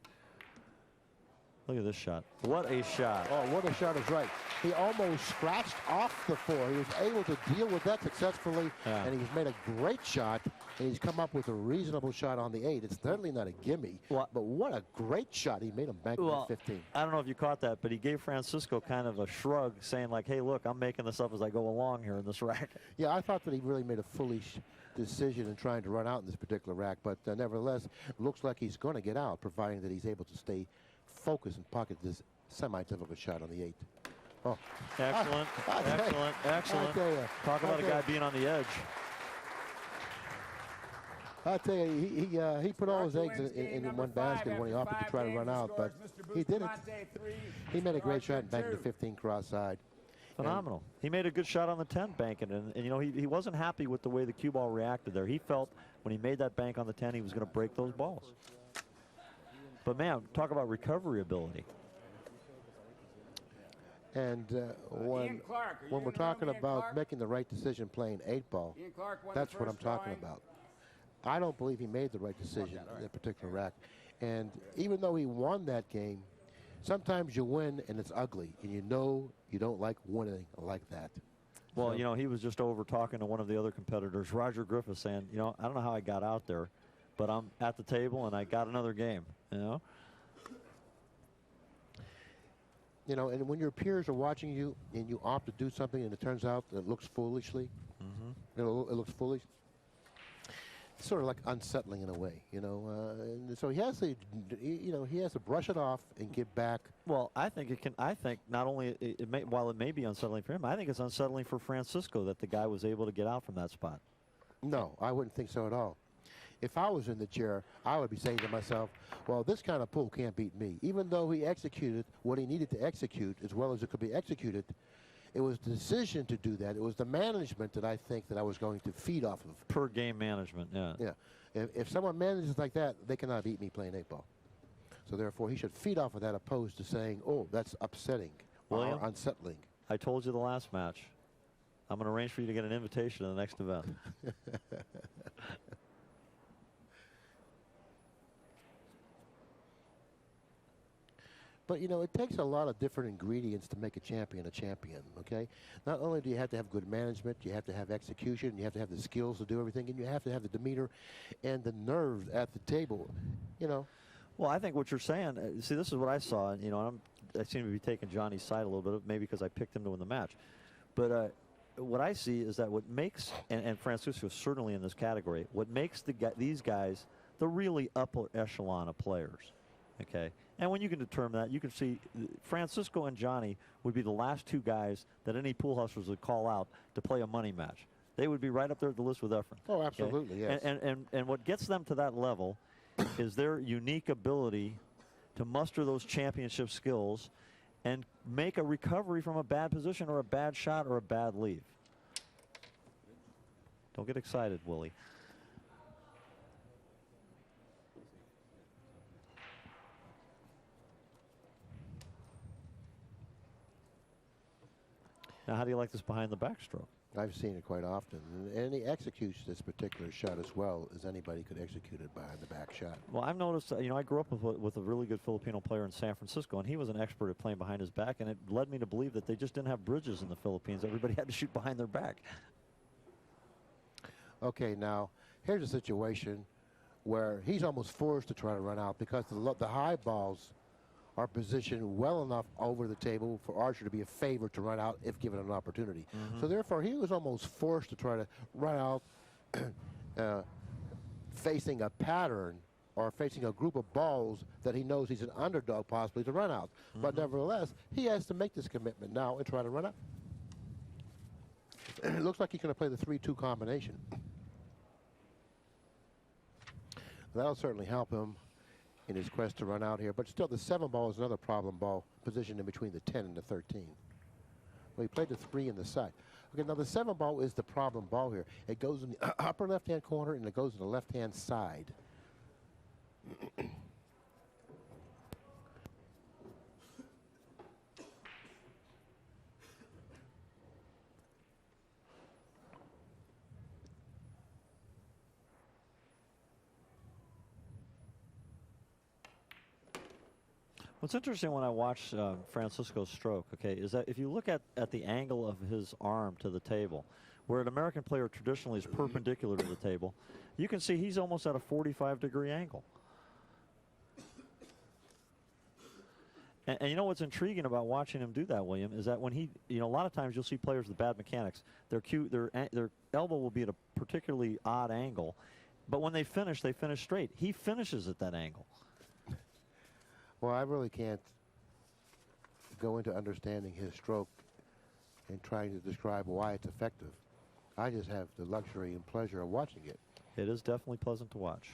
Look at this shot. What a shot. Oh, what a shot is right. He almost scratched off the 4. He was able to deal with that successfully, and he's made a great shot, and he's come up with a reasonable shot on the 8. It's certainly not a gimme, but what a great shot. He made him bank the 15. I don't know if you caught that, but he gave Francisco kind of a shrug, saying like, hey, look, I'm making this up as I go along here in this rack. Yeah, I thought that he really made a foolish decision in trying to run out in this particular rack, but nevertheless, looks like he's going to get out, providing that he's able to stay focus and pocket this semi-difficult shot on the 8. Oh, excellent, excellent. Talk about a guy being on the edge. I tell you, he put all his eggs in one basket when he offered to try to run out, but he did it. He made a great shot and banked the 15 cross side. Phenomenal. He made a good shot on the 10 banking, and you know, he wasn't happy with the way the cue ball reacted there. He felt when he made that bank on the 10, he was going to break those balls. But man, talk about recovery ability. And when we're talking about making the right decision playing 8-ball, that's what I'm talking about. I don't believe he made the right decision in that particular rack. And even though he won that game, sometimes you win and it's ugly, and you know you don't like winning like that. Well, so, you know, he was just over talking to one of the other competitors, Roger Griffith, saying, you know, I don't know how I got out there, but I'm at the table and I got another game, you know? You know, and when your peers are watching you and you opt to do something and it turns out that it looks foolishly, you know, it looks foolish, it's sort of like unsettling in a way, you know. And so he has to, you know, he has to brush it off and get back. Well, I think it can. I think not only while it may be unsettling for him, I think it's unsettling for Francisco that the guy was able to get out from that spot. No, I wouldn't think so at all. If I was in the chair, I would be saying to myself, well, this kind of pool can't beat me. Even though he executed what he needed to execute as well as it could be executed, it was the decision to do that. It was the management that I think that I was going to feed off of. Per game management, yeah. Yeah. If someone manages like that, they cannot beat me playing 8-ball. So therefore, he should feed off of that opposed to saying, oh, that's upsetting or unsettling. I told you the last match. I'm going to arrange for you to get an invitation to the next event. But, you know, it takes a lot of different ingredients to make a champion, okay? Not only do you have to have good management, you have to have execution, you have to have the skills to do everything, and you have to have the demeanor and the nerves at the table, you know. Well, I think what you're saying, see, this is what I saw, and, you know, I seem to be taking Johnny's side a little bit, maybe because I picked him to win the match. But what I see is that what makes, and Francisco is certainly in this category, what makes these guys the really upper echelon of players, okay? And when you can determine that, you can see Francisco and Johnny would be the last two guys that any pool hustlers would call out to play a money match. They would be right up there at the list with Efren. Oh, absolutely, okay? Yes. And what gets them to that level is their unique ability to muster those championship skills and make a recovery from a bad position or a bad shot or a bad leave. Don't get excited, Willie. Now, how do you like this behind the backstroke? I've seen it quite often, and he executes this particular shot as well as anybody could execute it behind the back shot. Well, I've noticed, you know, I grew up with a really good Filipino player in San Francisco, and he was an expert at playing behind his back, and it led me to believe that they just didn't have bridges in the Philippines. Everybody had to shoot behind their back. Okay, now, here's a situation where he's almost forced to try to run out because the high balls are positioned well enough over the table for Archer to be a favorite to run out if given an opportunity. So therefore, he was almost forced to try to run out facing a pattern or facing a group of balls that he knows he's an underdog possibly to run out. But nevertheless, he has to make this commitment now and try to run out. It looks like he's going to play the 3-2 combination. That'll certainly help him in his quest to run out here. But still, the 7 ball is another problem ball positioned in between the 10 and the 13. Well, he played the 3 in the side. Okay, now the 7 ball is the problem ball here. It goes in the upper left-hand corner and it goes in the left-hand side. What's interesting when I watch Francisco's stroke, okay, is that if you look at the angle of his arm to the table, where an American player traditionally is perpendicular to the table, you can see he's almost at a 45-degree angle. And you know what's intriguing about watching him do that, William, is that when he, you know, a lot of times you'll see players with bad mechanics, their elbow will be at a particularly odd angle, but when they finish straight. He finishes at that angle. Well, I really can't go into understanding his stroke and trying to describe why it's effective. I just have the luxury and pleasure of watching it. It is definitely pleasant to watch.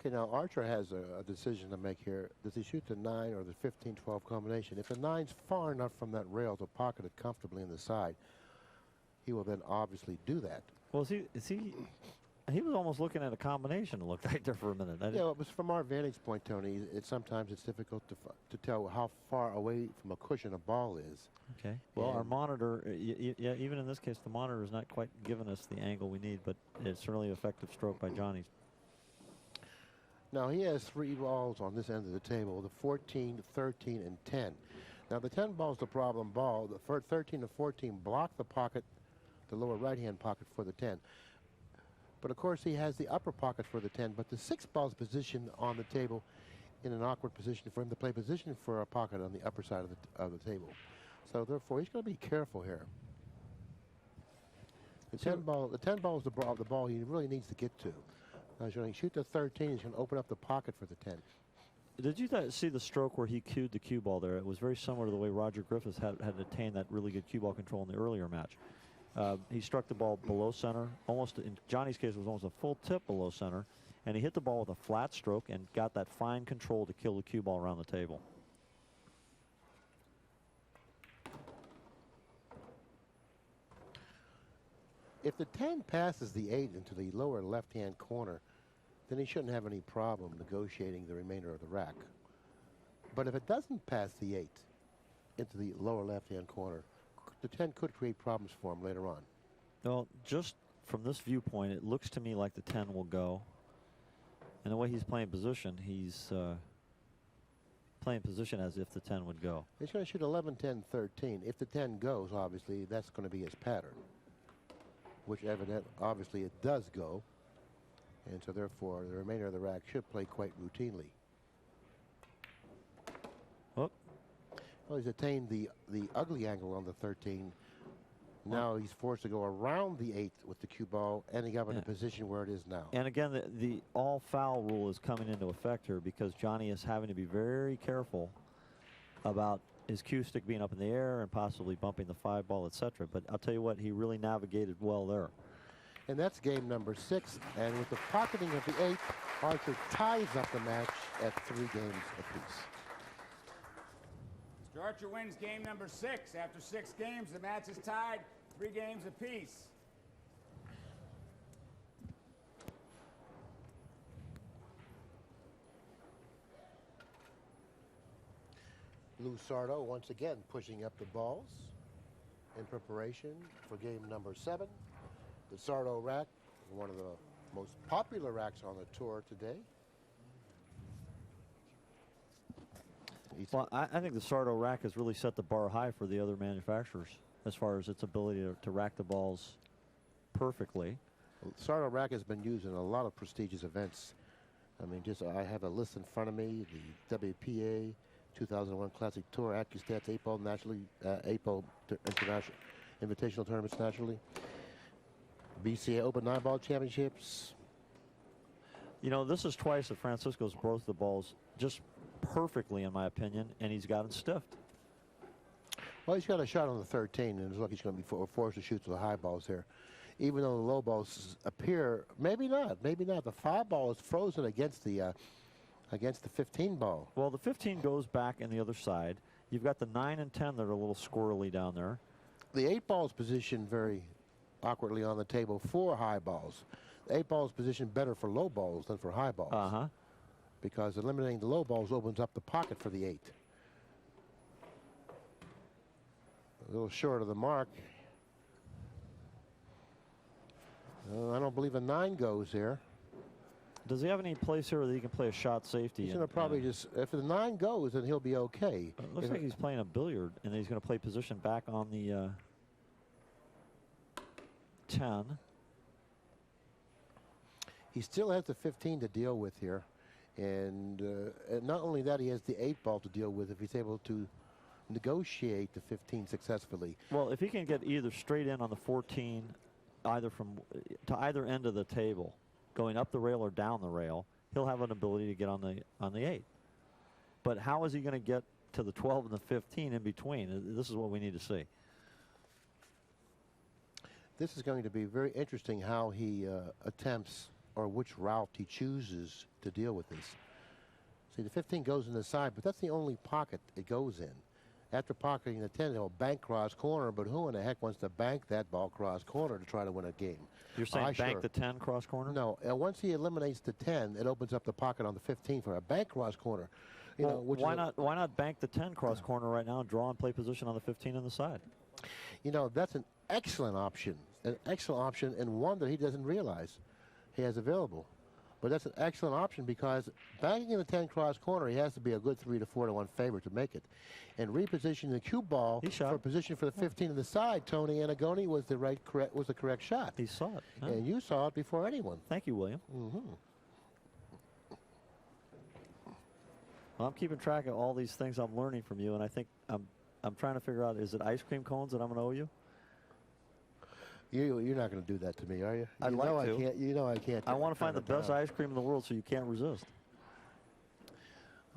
Okay, now Archer has a decision to make here. Does he shoot the 9 or the 15-12 combination? If the 9's far enough from that rail to pocket it comfortably in the side, he will then obviously do that. Well, he was almost looking at a combination, it looked like there for a minute. Yeah, it was from our vantage point, Tony. Sometimes it's difficult to tell how far away from a cushion a ball is. Okay. Well, our monitor, yeah, even in this case, the monitor is not quite giving us the angle we need, but it's certainly an effective stroke by Johnny. Now, he has 3 balls on this end of the table, the 14, 13, and 10. Now, the 10 ball is the problem ball. The 13 and 14 block the pocket, the lower right-hand pocket for the 10. But, of course, he has the upper pocket for the 10, but the 6 ball is positioned on the table in an awkward position for him to play position for a pocket on the upper side of the table. So, therefore, he's going to be careful here. The 10 ball is the ball he really needs to get to. Now he's going to shoot the 13. He's going to open up the pocket for the 10. Did you see the stroke where he cued the cue ball there? It was very similar to the way Roger Griffiths had attained that really good cue ball control in the earlier match. He struck the ball below center, almost, in Johnny's case, it was almost a full tip below center, and he hit the ball with a flat stroke and got that fine control to kill the cue ball around the table. If the 10 passes the 8 into the lower left-hand corner, then he shouldn't have any problem negotiating the remainder of the rack. But if it doesn't pass the 8 into the lower left-hand corner, the 10 could create problems for him later on. Well, just from this viewpoint, it looks to me like the 10 will go. And the way he's playing position, he's playing position as if the 10 would go. He's going to shoot 11, 10, 13. If the 10 goes, obviously, that's going to be his pattern, which obviously it does go. And so therefore, the remainder of the rack should play quite routinely. Oh. Well, he's attained the ugly angle on the 13. Now he's forced to go around the 8 with the cue ball, ending up in a position where it is now. And again, the all foul rule is coming into effect here because Johnny is having to be very careful about his cue stick being up in the air and possibly bumping the 5 ball, etc. But I'll tell you what, he really navigated well there. And that's game number 6. And with the pocketing of the 8, Archer ties up the match at 3 games apiece. Mr. Archer wins game number 6. After 6 games, the match is tied 3 games apiece. Lou Sardo once again pushing up the balls in preparation for game number 7. The Sardo rack, one of the most popular racks on the tour today. Well, I think the Sardo rack has really set the bar high for the other manufacturers as far as its ability to rack the balls perfectly. Well, Sardo rack has been used in a lot of prestigious events. I mean, I have a list in front of me, the WPA 2001 Classic Tour, Accu-Stats, 8-ball nationally, 8-ball international, invitational tournaments nationally. BCA Open 9-ball championships. You know, this is twice that Francisco's broke the balls just perfectly, in my opinion, and he's gotten stiffed. Well, he's got a shot on the 13, and it looks like he's going to be forced to shoot to the high balls here. Even though the low balls appear, maybe not. The 5 ball is frozen against the 15 ball. Well, the 15 goes back in the other side. You've got the 9 and 10 that are a little squirrely down there. The 8 ball is positioned very awkwardly on the table for high balls. The 8 ball is positioned better for low balls than for high balls. Because eliminating the low balls opens up the pocket for the 8. A little short of the mark. I don't believe a 9 goes here. Does he have any place here that he can play a shot safety? He's going to probably just, if the 9 goes, then he'll be okay. It looks like he's playing a billiard, and he's going to play position back on the 10. He still has the 15 to deal with here. And not only that, he has the 8 ball to deal with if he's able to negotiate the 15 successfully. Well, if he can get either straight in on the 14, either to either end of the table, going up the rail or down the rail, he'll have an ability to get on the 8. But how is he going to get to the 12 and the 15 in between? This is what we need to see. This is going to be very interesting how he attempts or which route he chooses to deal with this. See, the 15 goes in the side, but that's the only pocket it goes in. After pocketing the 10, he'll bank cross corner, but who in the heck wants to bank that ball cross corner to try to win a game? You're saying bank the 10 cross corner? No, once he eliminates the 10, it opens up the pocket on the 15 for a bank cross corner. Why not bank the 10 cross corner right now and draw and play position on the 15 on the side? You know, that's an excellent option, and one that he doesn't realize he has available. But that's an excellent option because banking in the 10 cross corner, he has to be a good 3 to 4 to 1 favorite to make it. And repositioning the cue ball for position for the 15 on the side, Tony Annigoni was the correct shot. He saw it. Huh? And you saw it before anyone. Thank you, William. Well, I'm keeping track of all these things I'm learning from you, and I think I'm trying to figure out, is it ice cream cones that I'm going to owe you? You're not going to do that to me, are you? I'd like to. You know I can't. I want to find the best ice cream in the world, so you can't resist.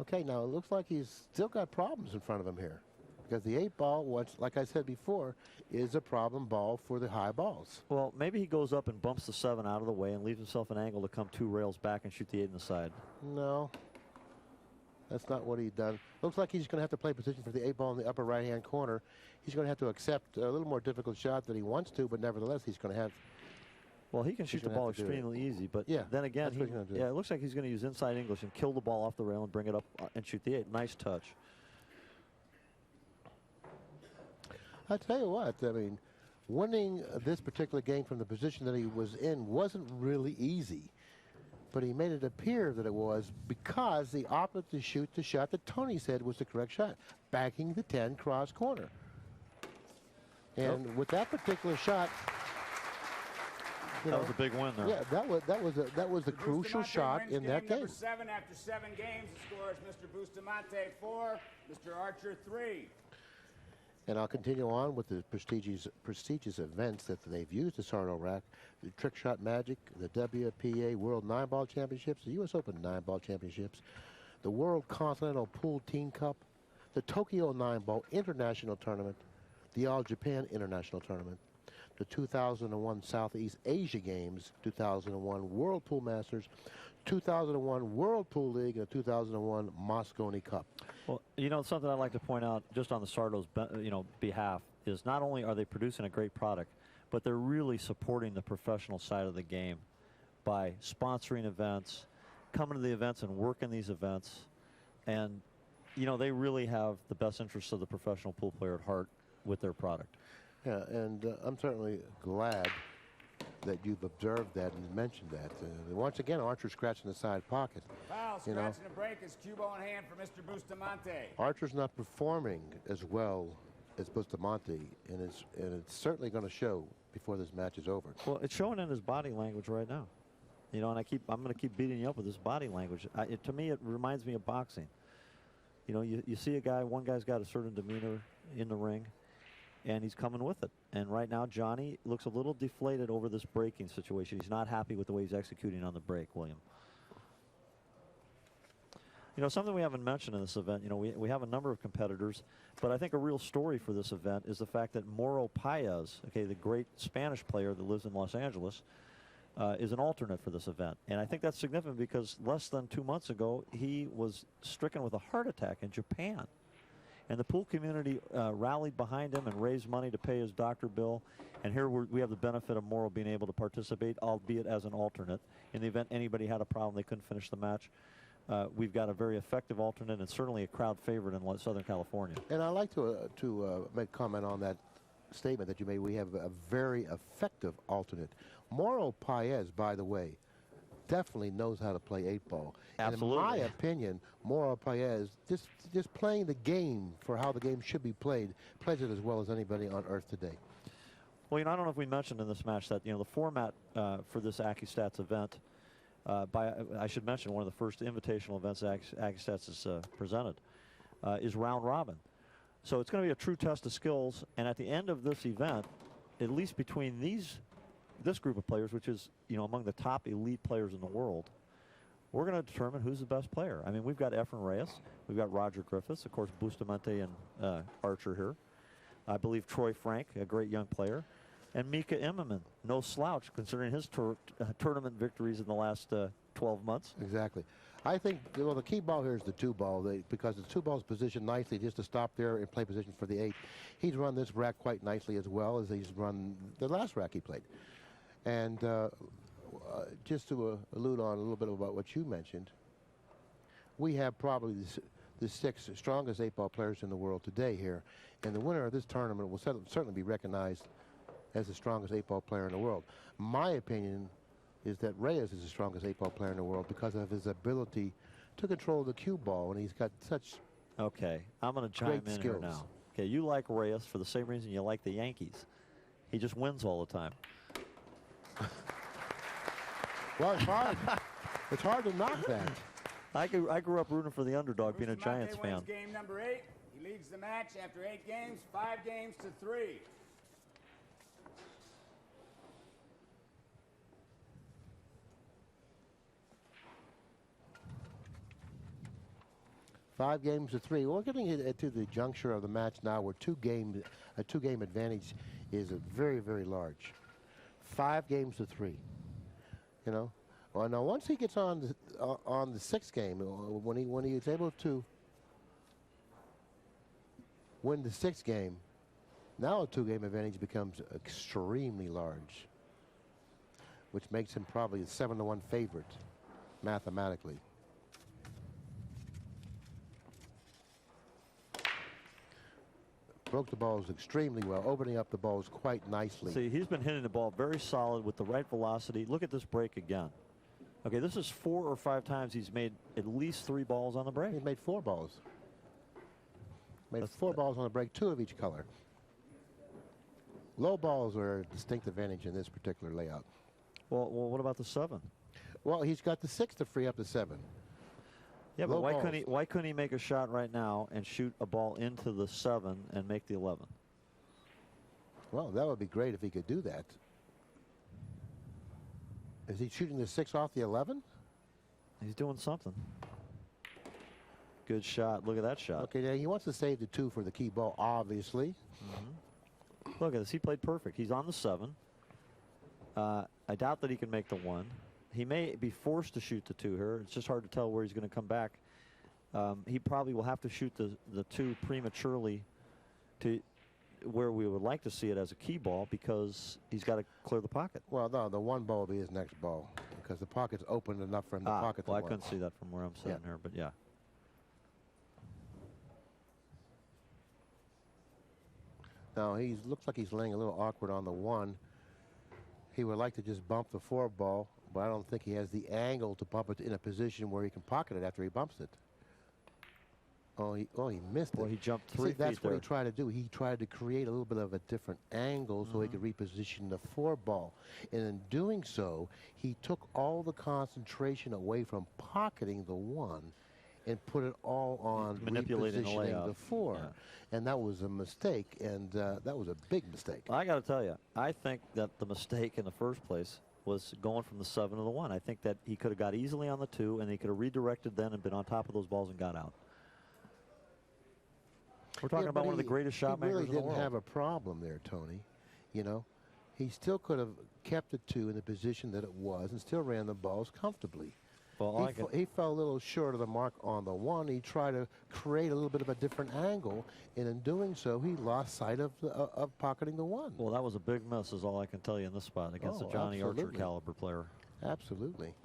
Okay, now it looks like he's still got problems in front of him here. Because the 8-ball, like I said before, is a problem ball for the high balls. Well, maybe he goes up and bumps the 7 out of the way and leaves himself an angle to come 2 rails back and shoot the 8 in the side. No, that's not what he's done. Looks like he's going to have to play position for the 8-ball in the upper right-hand corner. He's going to have to accept a little more difficult shot than he wants to, but nevertheless, he's going to have. Well, he can shoot the ball extremely easy, but yeah, then again, it looks like he's going to use inside English and kill the ball off the rail and bring it up and shoot the 8. Nice touch. I tell you what, I mean, winning this particular game from the position that he was in wasn't really easy. But he made it appear that it was because he opted to shoot the shot that Tony said was the correct shot, backing the 10 cross corner. And with that particular shot, that was a big win there. Yeah, that was the crucial shot in that game. Number 7 after 7 games. The score is Mr. Bustamante 4, Mr. Archer 3. And I'll continue on with the prestigious events that they've used the Sardo rack: the Trick Shot Magic, the WPA World 9-Ball Championships, the U.S. Open 9-Ball Championships, the World Continental Pool Team Cup, the Tokyo 9-Ball International Tournament, the All Japan International Tournament, the 2001 Southeast Asia Games, 2001 World Pool Masters, 2001 World Pool League, and the 2001 Moscone Cup. Well, you know, something I'd like to point out just on the Sardo's, behalf is not only are they producing a great product, but they're really supporting the professional side of the game by sponsoring events, coming to the events and working these events. And, you know, they really have the best interests of the professional pool player at heart with their product. Yeah, and I'm certainly glad that you've observed that and mentioned that. Once again, Archer scratching the side pocket. Foul, scratching a break is cue ball in hand for Mr. Bustamante. Archer's not performing as well as Bustamante, and it's certainly going to show before this match is over. Well, it's showing in his body language right now. You know, and I'm going to keep beating you up with his body language. To me, it reminds me of boxing. You know, you see a guy, one guy's got a certain demeanor in the ring, and he's coming with it. And right now, Johnny looks a little deflated over this breaking situation. He's not happy with the way he's executing on the break, William. You know, something we haven't mentioned in this event, you know, we have a number of competitors, but I think a real story for this event is the fact that Mauro Paez, okay, the great Spanish player that lives in Los Angeles, is an alternate for this event. And I think that's significant because less than 2 months ago, he was stricken with a heart attack in Japan. And the pool community rallied behind him and raised money to pay his doctor bill. And here we have the benefit of Mauro being able to participate, albeit as an alternate. In the event anybody had a problem, they couldn't finish the match. We've got a very effective alternate and certainly a crowd favorite in Southern California. And I'd like to make comment on that statement that you made. We have a very effective alternate. Mauro Paez, by the way, definitely knows how to play 8-ball. Absolutely. And in my opinion, Mauro Paez, just playing the game for how the game should be played, plays it as well as anybody on earth today. Well, you know, I don't know if we mentioned in this match that, you know, the format for this Accu-Stats event, I should mention one of the first invitational events that Accu-Stats has presented, is round robin. So it's going to be a true test of skills. And at the end of this event, at least between this group of players, which is, you know, among the top elite players in the world, we're going to determine who's the best player. I mean, we've got Efren Reyes, we've got Roger Griffiths, of course, Bustamante and Archer here. I believe Troy Frank, a great young player, and Mika Immerman, no slouch considering his tournament victories in the last 12 months. Exactly. I think, well, the key ball here is the 2-ball, because the 2-ball's positioned nicely just to stop there and play position for the 8. He's run this rack quite nicely as well as he's run the last rack he played. And just to allude on a little bit about what you mentioned, we have probably the 6 strongest 8-ball players in the world today here. And the winner of this tournament will certainly be recognized as the strongest 8-ball player in the world. My opinion is that Reyes is the strongest 8-ball player in the world because of his ability to control the cue ball, and he's got such Okay, I'm going to chime in here now. Okay, you like Reyes for the same reason you like the Yankees. He just wins all the time. Well, it's hard. It's hard to knock that. I grew up rooting for the underdog, being a Giants fan. Game number 8. He leads the match after 8 games, 5 games to 3. 5 games to 3. We're getting to the juncture of the match now where a two-game advantage is very, very large. 5 games to 3. You know. Well, now once he gets on the 6th game, when he is able to win the 6th game, now a 2-game advantage becomes extremely large, which makes him probably a 7-1 favorite mathematically. Broke the balls extremely well, opening up the balls quite nicely. See, he's been hitting the ball very solid with the right velocity. Look at this break again. Okay, this is 4 or 5 times he's made at least 3 balls on the break. He made 4 balls. Made 4 balls on the break, 2 of each color. Low balls are a distinct advantage in this particular layout. Well, what about the 7? Well, he's got the 6 to free up the 7. Yeah, but Low why couldn't he make a shot right now and shoot a ball into the 7 and make the 11? Well, that would be great if he could do that. Is he shooting the 6 off the 11? He's doing something. Good shot. Look at that shot. Okay, now he wants to save the 2 for the key ball, obviously. Look at this. He played perfect. He's on the 7. I doubt that he can make the 1. He may be forced to shoot the 2 here. It's just hard to tell where he's going to come back. He probably will have to shoot the 2 prematurely to where we would like to see it as a key ball, because he's got to clear the pocket. Well, no, the 1 ball will be his next ball because the pocket's open enough for him to pocket the well, I 1. couldn't see that from where I'm sitting here, but yeah. Now, he looks like he's laying a little awkward on the 1. He would like to just bump the 4 ball, but I don't think he has the angle to bump it in a position where he can pocket it after he bumps it. Oh, he missed it. Well, he jumped 3 feet that's what there. he tried to do. He tried to create a little bit of a different angle so he could reposition the 4 ball. And in doing so, he took all the concentration away from pocketing the 1 and put it all on manipulating the repositioning layout. the 4. Yeah. And that was a mistake, and that was a big mistake. I got to tell you, I think that the mistake in the first place was going from the 7 to the 1. I think that he could have got easily on the 2, and he could have redirected then and been on top of those balls and got out. We're talking about one of the greatest shot makers really in the world. didn't have a problem there, Tony. You know, he still could have kept the 2 in the position that it was and still ran the balls comfortably. Well, he fell a little short of the mark on the 1. He tried to create a little bit of a different angle, and in doing so, he lost sight of pocketing the 1. Well, that was a big miss, is all I can tell you in this spot against a Johnny Archer caliber player. Absolutely.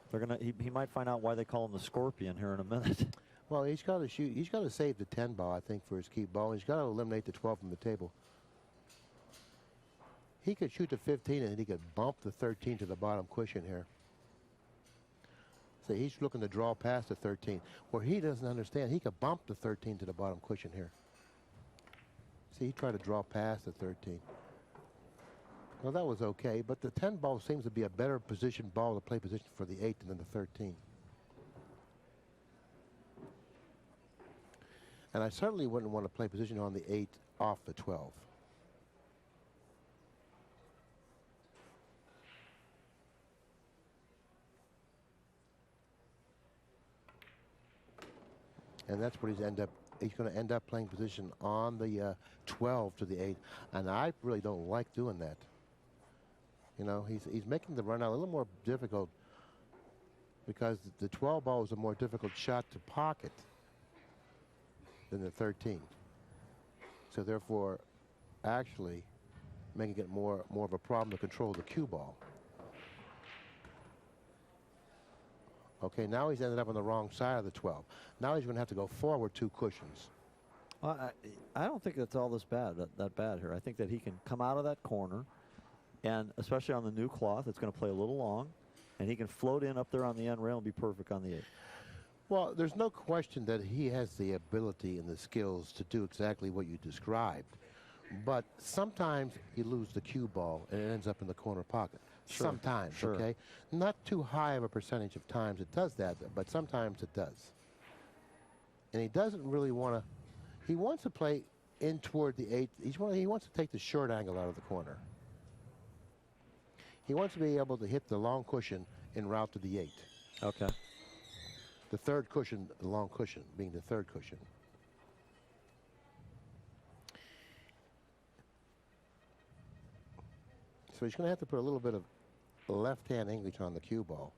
They're gonna. He might find out why they call him the Scorpion here in a minute. Well, he's got to shoot. He's got to save the 10 ball, I think, for his key ball. He's got to eliminate the 12 from the table. He could shoot the 15, and he could bump the 13 to the bottom cushion here. So he's looking to draw past the 13. Where he doesn't understand, he could bump the 13 to the bottom cushion here. See, he tried to draw past the 13. Well, that was okay, but the 10 ball seems to be a better position ball to play position for the 8 than the 13. And I certainly wouldn't want to play position on the 8 off the 12. And that's what he's going to end up playing position on the 12 to the 8. And I really don't like doing that. You know, he's making the run out a little more difficult because the 12 ball is a more difficult shot to pocket than the 13. So therefore, actually making it more of a problem to control the cue ball. Okay, now he's ended up on the wrong side of the 12. Now he's going to have to go forward 2 cushions. Well, I don't think that's all that bad here. I think that he can come out of that corner, and especially on the new cloth, it's going to play a little long, and he can float in up there on the end rail and be perfect on the 8. Well, there's no question that he has the ability and the skills to do exactly what you described. But sometimes you lose the cue ball and it ends up in the corner pocket. Sure. Sometimes, Sure. okay? Not too high of a percentage of times it does that, but sometimes it does. And he doesn't really want to, he wants to play in toward the 8. He wants to take the short angle out of the corner. He wants to be able to hit the long cushion en route to the 8. Okay. The third cushion, the long cushion, being the third cushion. So he's going to have to put a little bit of left-hand English on the cue ball.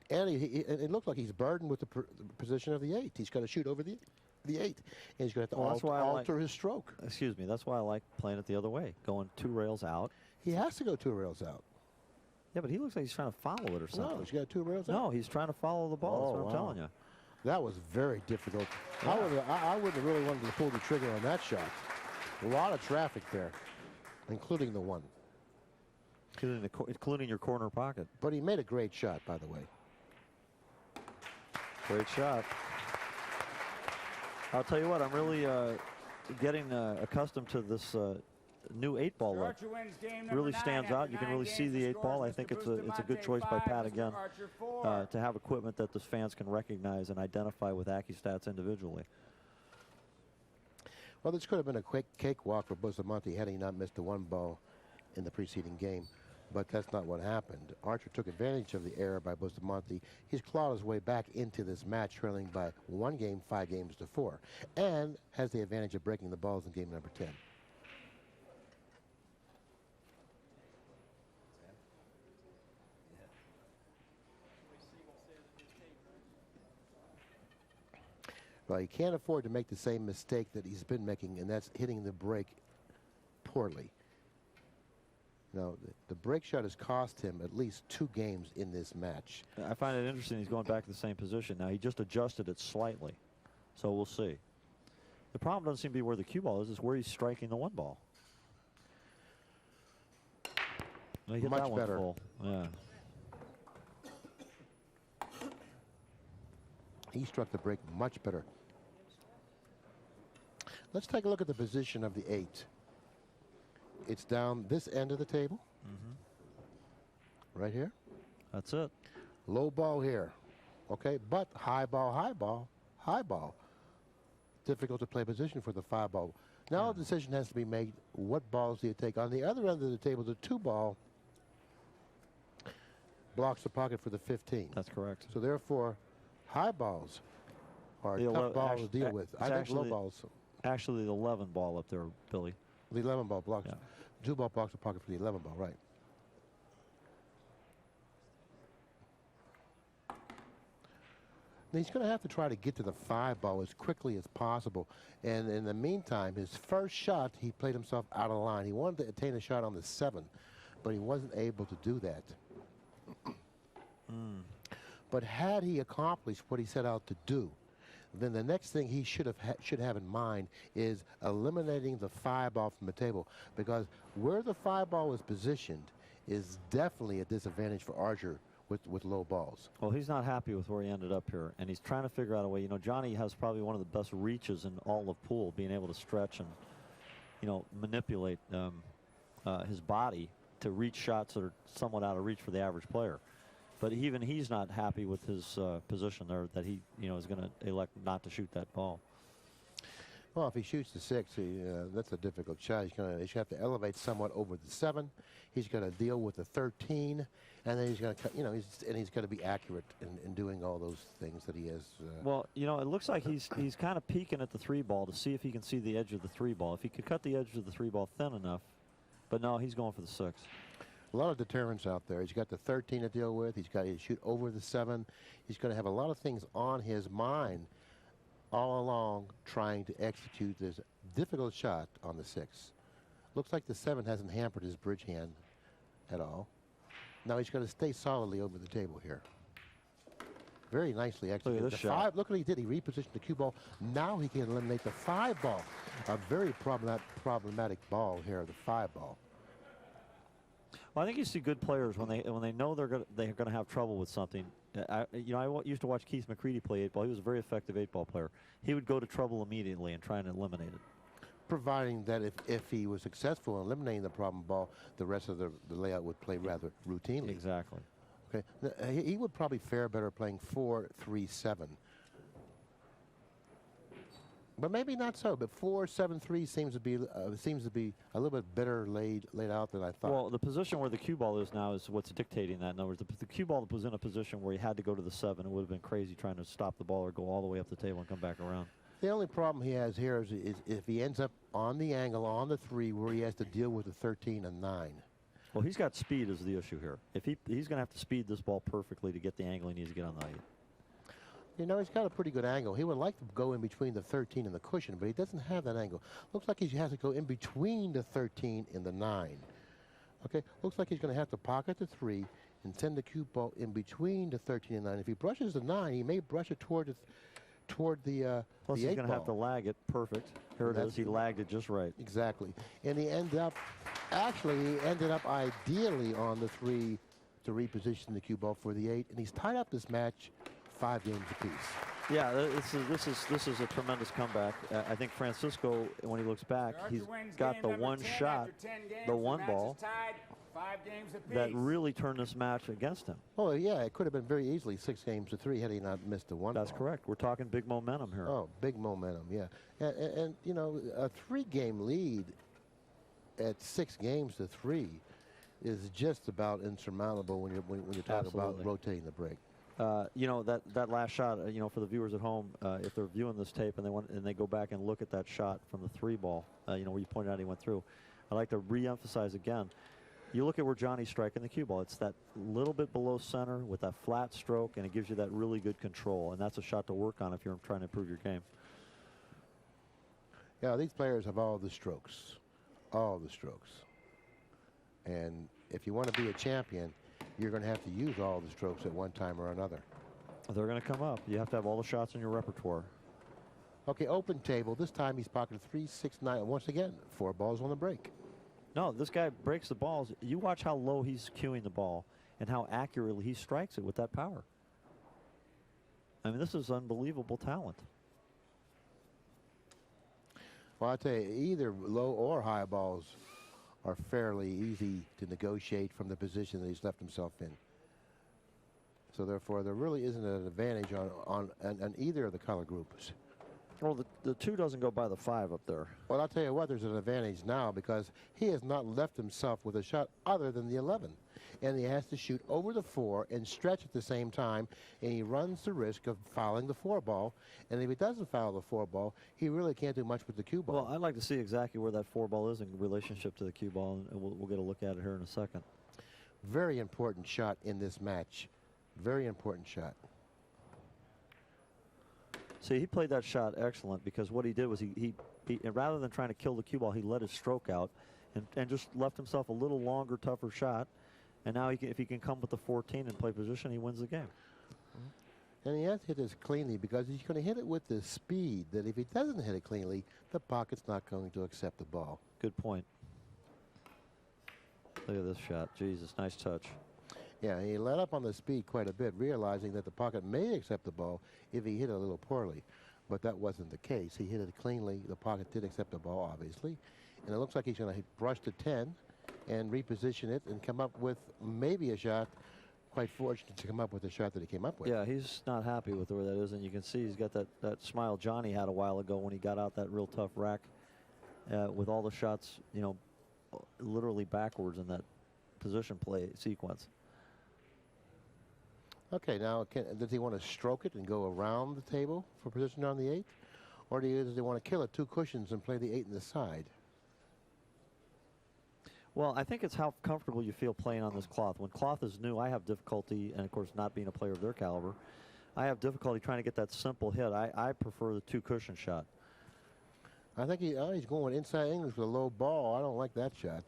And it looks like he's burdened with the position of the 8. He's got to shoot over the 8. And he's going to have to alter his stroke. Excuse me. That's why I like playing it the other way, going 2 rails out. He has to go 2 rails out. Yeah, but he looks like he's trying to follow it or something. No, he's got 2 rails out. No, he's trying to follow the ball. That's what I'm telling you. That was very difficult. Yeah. I wouldn't have really wanted to pull the trigger on that shot. A lot of traffic there, including the 1. Including your corner pocket. But he made a great shot, by the way. Great shot. I'll tell you what, I'm really getting accustomed to this new 8-ball look. Really stands out. You can really see the 8-ball. I think it's a good choice by Pat again to have equipment that the fans can recognize and identify with Accu-Stats individually. Well, this could have been a quick cakewalk for Bustamante had he not missed the 1 ball in the preceding game. But that's not what happened. Archer took advantage of the error by Bustamante. He's clawed his way back into this match, trailing by 1 game, 5 games to 4, and has the advantage of breaking the balls in game number 10. Well, he can't afford to make the same mistake that he's been making, and that's hitting the break poorly. No, the break shot has cost him at least 2 games in this match. I find it interesting he's going back to the same position. Now, he just adjusted it slightly, so we'll see. The problem doesn't seem to be where the cue ball is, it's where he's striking the 1 ball. He hit that one better. Full. Yeah. He struck the break much better. Let's take a look at the position of the 8. It's down this end of the table. Right here. That's it. Low ball here. Okay, but high ball, high ball, high ball. Difficult to play position for the 5 ball. Now a decision has to be made. What balls do you take? On the other end of the table, the 2 ball blocks the pocket for the 15. That's correct. So therefore, high balls are a tough ball to deal with. I think low balls. Actually, the 11 ball up there, Billy. The 11 ball blocks. Yeah. 2 ball blocks the pocket for the 11 ball, right. Now he's going to have to try to get to the 5 ball as quickly as possible. And in the meantime, his first shot, he played himself out of line. He wanted to attain a shot on the 7, but he wasn't able to do that. But had he accomplished what he set out to do, then the next thing he should have in mind is eliminating the 5 ball from the table, because where the 5 ball is positioned is definitely a disadvantage for Archer with low balls. Well, he's not happy with where he ended up here, and he's trying to figure out a way. You know, Johnny has probably one of the best reaches in all of pool, being able to stretch and, you know, manipulate his body to reach shots that are somewhat out of reach for the average player. But even he's not happy with his position there, that he, you know, is going to elect not to shoot that ball. Well, if he shoots the 6, that's a difficult shot. He's going to have to elevate somewhat over the 7. He's going to deal with the 13, and then he's going to, you know, he's going to be accurate in doing all those things that he has. Well, you know, it looks like he's kind of peeking at the 3 ball to see if he can see the edge of the 3 ball. If he could cut the edge of the 3 ball thin enough, but no, he's going for the 6. A lot of deterrents out there. He's got the 13 to deal with. He's got to shoot over the 7. He's going to have a lot of things on his mind all along trying to execute this difficult shot on the 6. Looks like the 7 hasn't hampered his bridge hand at all. Now he's going to stay solidly over the table here. Very nicely executed. Look at this shot. 5, look what he did. He repositioned the cue ball. Now he can eliminate the 5 ball. A very problematic ball here, the 5 ball. Well, I think you see good players when they know they're going to have trouble with something. I used to watch Keith McCready play 8 ball. He was a very effective 8 ball player. He would go to trouble immediately and try and eliminate it. Providing that if he was successful in eliminating the problem ball, the rest of the layout would play rather routinely. Exactly. Okay, he would probably fare better playing 4-3-7. But maybe not so. But 4-7-3 seems to be a little bit better laid out than I thought. Well, the position where the cue ball is now is what's dictating that. In other words, the cue ball was in a position where he had to go to the 7. It would have been crazy trying to stop the ball or go all the way up the table and come back around. The only problem he has here is if he ends up on the angle on the 3 where he has to deal with the 13 and 9. Well, he's got speed is the issue here. If he's going to have to speed this ball perfectly to get the angle he needs to get on the 8. You know, he's got a pretty good angle. He would like to go in between the 13 and the cushion, but he doesn't have that angle. Looks like he has to go in between the 13 and the 9. Okay, looks like he's going to have to pocket the 3 and send the cue ball in between the 13 and 9. If he brushes the 9, he may brush it toward the Plus, the he's 8 going to have to lag it perfect. Here it is. He lagged it just right. Exactly. And he ended up ideally on the 3 to reposition the cue ball for the 8. And he's tied up this match 5 games apiece. Yeah, this is a tremendous comeback. I think Francisco, when he looks back, he's got the one shot, the one ball that really turned this match against him. Oh, yeah, it could have been very easily 6-3 had he not missed the 1 That's ball. correct. We're talking big momentum here. Oh, big momentum, yeah. And you know, a 3-game lead at 6-3 is just about insurmountable when you're talking about rotating the break. You know, that last shot, you know, for the viewers at home, if they're viewing this tape and they go back and look at that shot from the 3 ball, you know, where you pointed out he went through, I'd like to re-emphasize again. You look at where Johnny's striking the cue ball. It's that little bit below center with that flat stroke, and it gives you that really good control. And that's a shot to work on if you're trying to improve your game. Yeah, these players have all the strokes. All the strokes. And if you want to be a champion, you're going to have to use all the strokes at one time or another. They're going to come up. You have to have all the shots in your repertoire. Okay, open table. This time he's pocketed 3, 6, 9. Once again, 4 balls on the break. No, this guy breaks the balls. You watch how low he's cueing the ball and how accurately he strikes it with that power. I mean, this is unbelievable talent. Well, I tell you, either low or high balls are fairly easy to negotiate from the position that he's left himself in. So therefore, there really isn't an advantage on either of the color groups. Well, the 2 doesn't go by the 5 up there. Well, I'll tell you what, there's an advantage now because he has not left himself with a shot other than the 11. And he has to shoot over the 4 and stretch at the same time, and he runs the risk of fouling the 4 ball. And if he doesn't foul the 4 ball, he really can't do much with the cue ball. Well, I'd like to see exactly where that 4 ball is in relationship to the cue ball, and we'll get a look at it here in a second. Very important shot in this match. Very important shot. See, he played that shot excellent because what he did was he rather than trying to kill the cue ball, he let his stroke out and just left himself a little longer, tougher shot. And now if he can come with the 14 and play position, he wins the game. And he has to hit this cleanly because he's going to hit it with the speed that if he doesn't hit it cleanly, the pocket's not going to accept the ball. Good point. Look at this shot. Jesus, nice touch. Yeah, he let up on the speed quite a bit, realizing that the pocket may accept the ball if he hit it a little poorly. But that wasn't the case. He hit it cleanly. The pocket did accept the ball, obviously. And it looks like he's going to brush to 10 and reposition it and come up with maybe a shot. Quite fortunate to come up with the shot that he came up with. Yeah, he's not happy with where that is. And you can see he's got that smile Johnny had a while ago when he got out that real tough rack with all the shots, you know, literally backwards in that position play sequence. Okay, now does he want to stroke it and go around the table for position on the 8? Or does he want to kill it 2 cushions and play the 8 in the side? Well, I think it's how comfortable you feel playing on this cloth. When cloth is new, I have difficulty, and of course not being a player of their caliber, I have difficulty trying to get that simple hit. I prefer the 2 cushion shot. I think he's going inside English with a low ball. I don't like that shot.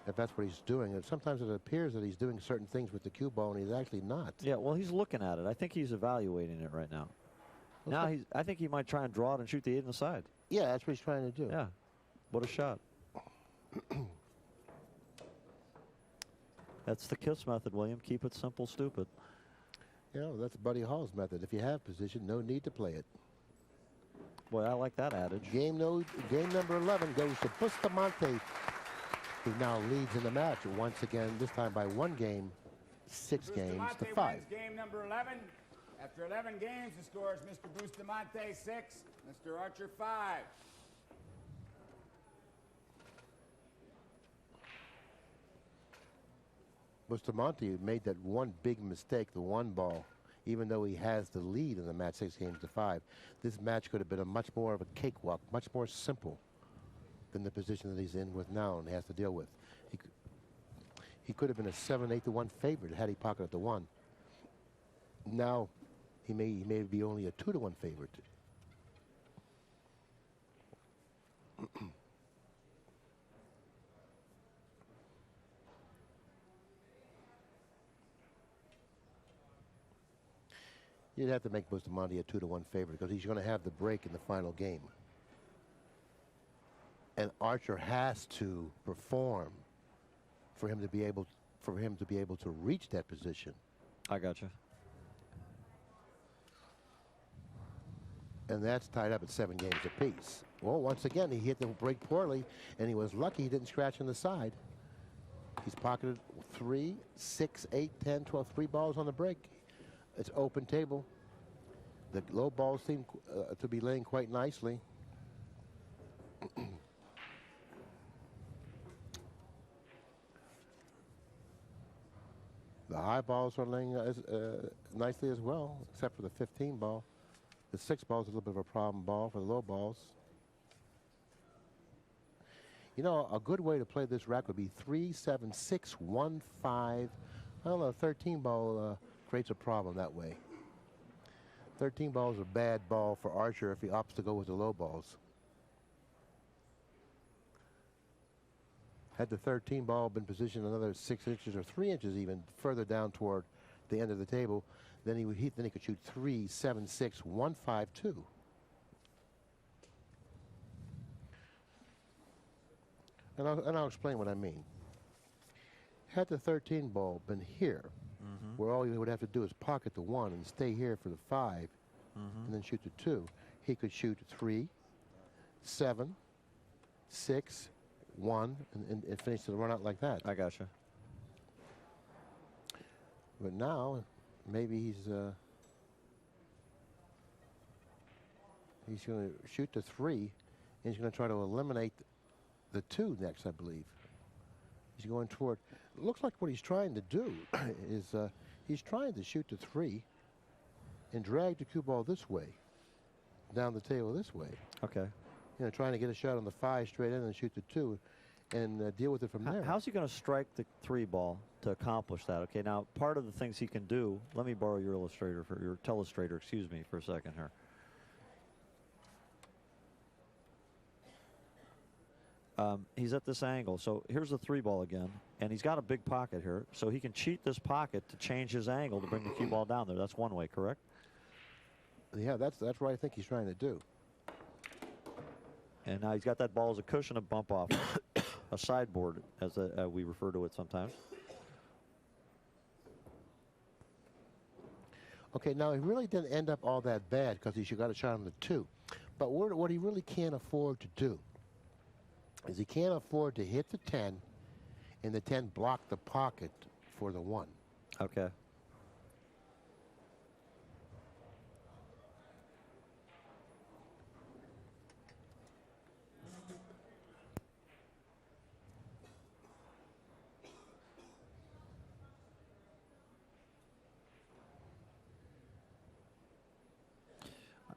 If that's what he's doing. And sometimes it appears that he's doing certain things with the cue ball, and he's actually not. Yeah, well, he's looking at it. I think he's evaluating it right now. I think he might try and draw it and shoot the 8 in the side. Yeah, that's what he's trying to do. Yeah, what a shot. That's the KISS method, William. Keep it simple, stupid. You know, that's Buddy Hall's method. If you have position, no need to play it. Boy, I like that adage. Game number 11 goes to Bustamante, who now leads in the match once again, this time by 1 game, 6 games to 5. Game number 11. After 11 games, the score is Mr. Bustamante 6, Mr. Archer, 5. Bustamante made that one big mistake, the 1 ball, even though he has the lead in the match 6 games to 5. This match could have been a much more of a cakewalk, much more simple than the position that he's in with now and has to deal with. He could have been a 7-8 to 1 favorite had he pocketed the 1. Now he may be only a 2 to 1 favorite. You'd have to make Bustamante a 2 to 1 favorite because he's going to have the break in the final game. And Archer has to perform for him to be able to reach that position. I got you. And that's tied up at 7 games apiece. Well, once again, he hit the break poorly, and he was lucky he didn't scratch on the side. He's pocketed 3, 6, 8, 10, 12, 3 balls on the break. It's open table. The low balls seem to be laying quite nicely. The high balls are laying nicely as well, except for the 15 ball. The 6 ball is a little bit of a problem ball for the low balls. You know, a good way to play this rack would be 3, 7, 6, 1, 5. I don't know, 13 ball creates a problem that way. 13 ball is a bad ball for Archer if he opts to go with the low balls. Had the 13 ball been positioned another 6 inches or 3 inches even further down toward the end of the table, then he could shoot 3, 7, 6, 1, 5, 2. And I'll explain what I mean. Had the 13 ball been here, where all you would have to do is pocket the 1 and stay here for the 5, and then shoot the 2, he could shoot 3, 7, 6, 1, and finish the run out like that. I gotcha. But now, maybe he's going to shoot the 3, and he's going to try to eliminate the 2 next, I believe. He's going toward. It looks like what he's trying to do is he's trying to shoot the 3 and drag the cue ball this way, down the table this way. Okay. You know, trying to get a shot on the 5 straight in and shoot the 2 and deal with it from there. How's he going to strike the 3 ball to accomplish that? Okay, now part of the things he can do, let me borrow your telestrator, excuse me, for a second here. He's at this angle, so here's the 3 ball again, and he's got a big pocket here, so he can cheat this pocket to change his angle to bring the cue ball down there. That's one way, correct? Yeah, that's what I think he's trying to do. And now he's got that ball as a cushion to bump off, a sideboard, as we refer to it sometimes. Okay, now he really didn't end up all that bad because he should got a shot on the 2. But what he really can't afford to do is he can't afford to hit the 10 and the 10 block the pocket for the 1. Okay.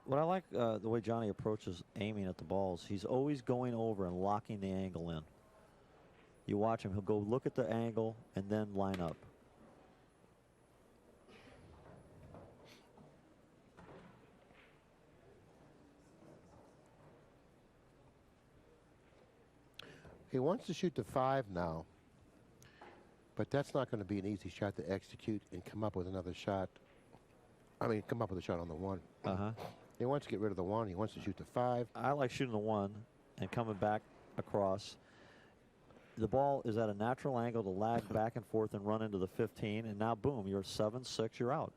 What I like the way Johnny approaches aiming at the balls, he's always going over and locking the angle in. You watch him, he'll go look at the angle and then line up. He wants to shoot the 5 now, but that's not going to be an easy shot to execute and come up with another shot. I mean, come up with a shot on the 1. He wants to get rid of the 1. He wants to shoot the 5. I like shooting the 1 and coming back across. The ball is at a natural angle to lag back and forth and run into the 15, and now boom, you're 7-6, you're out.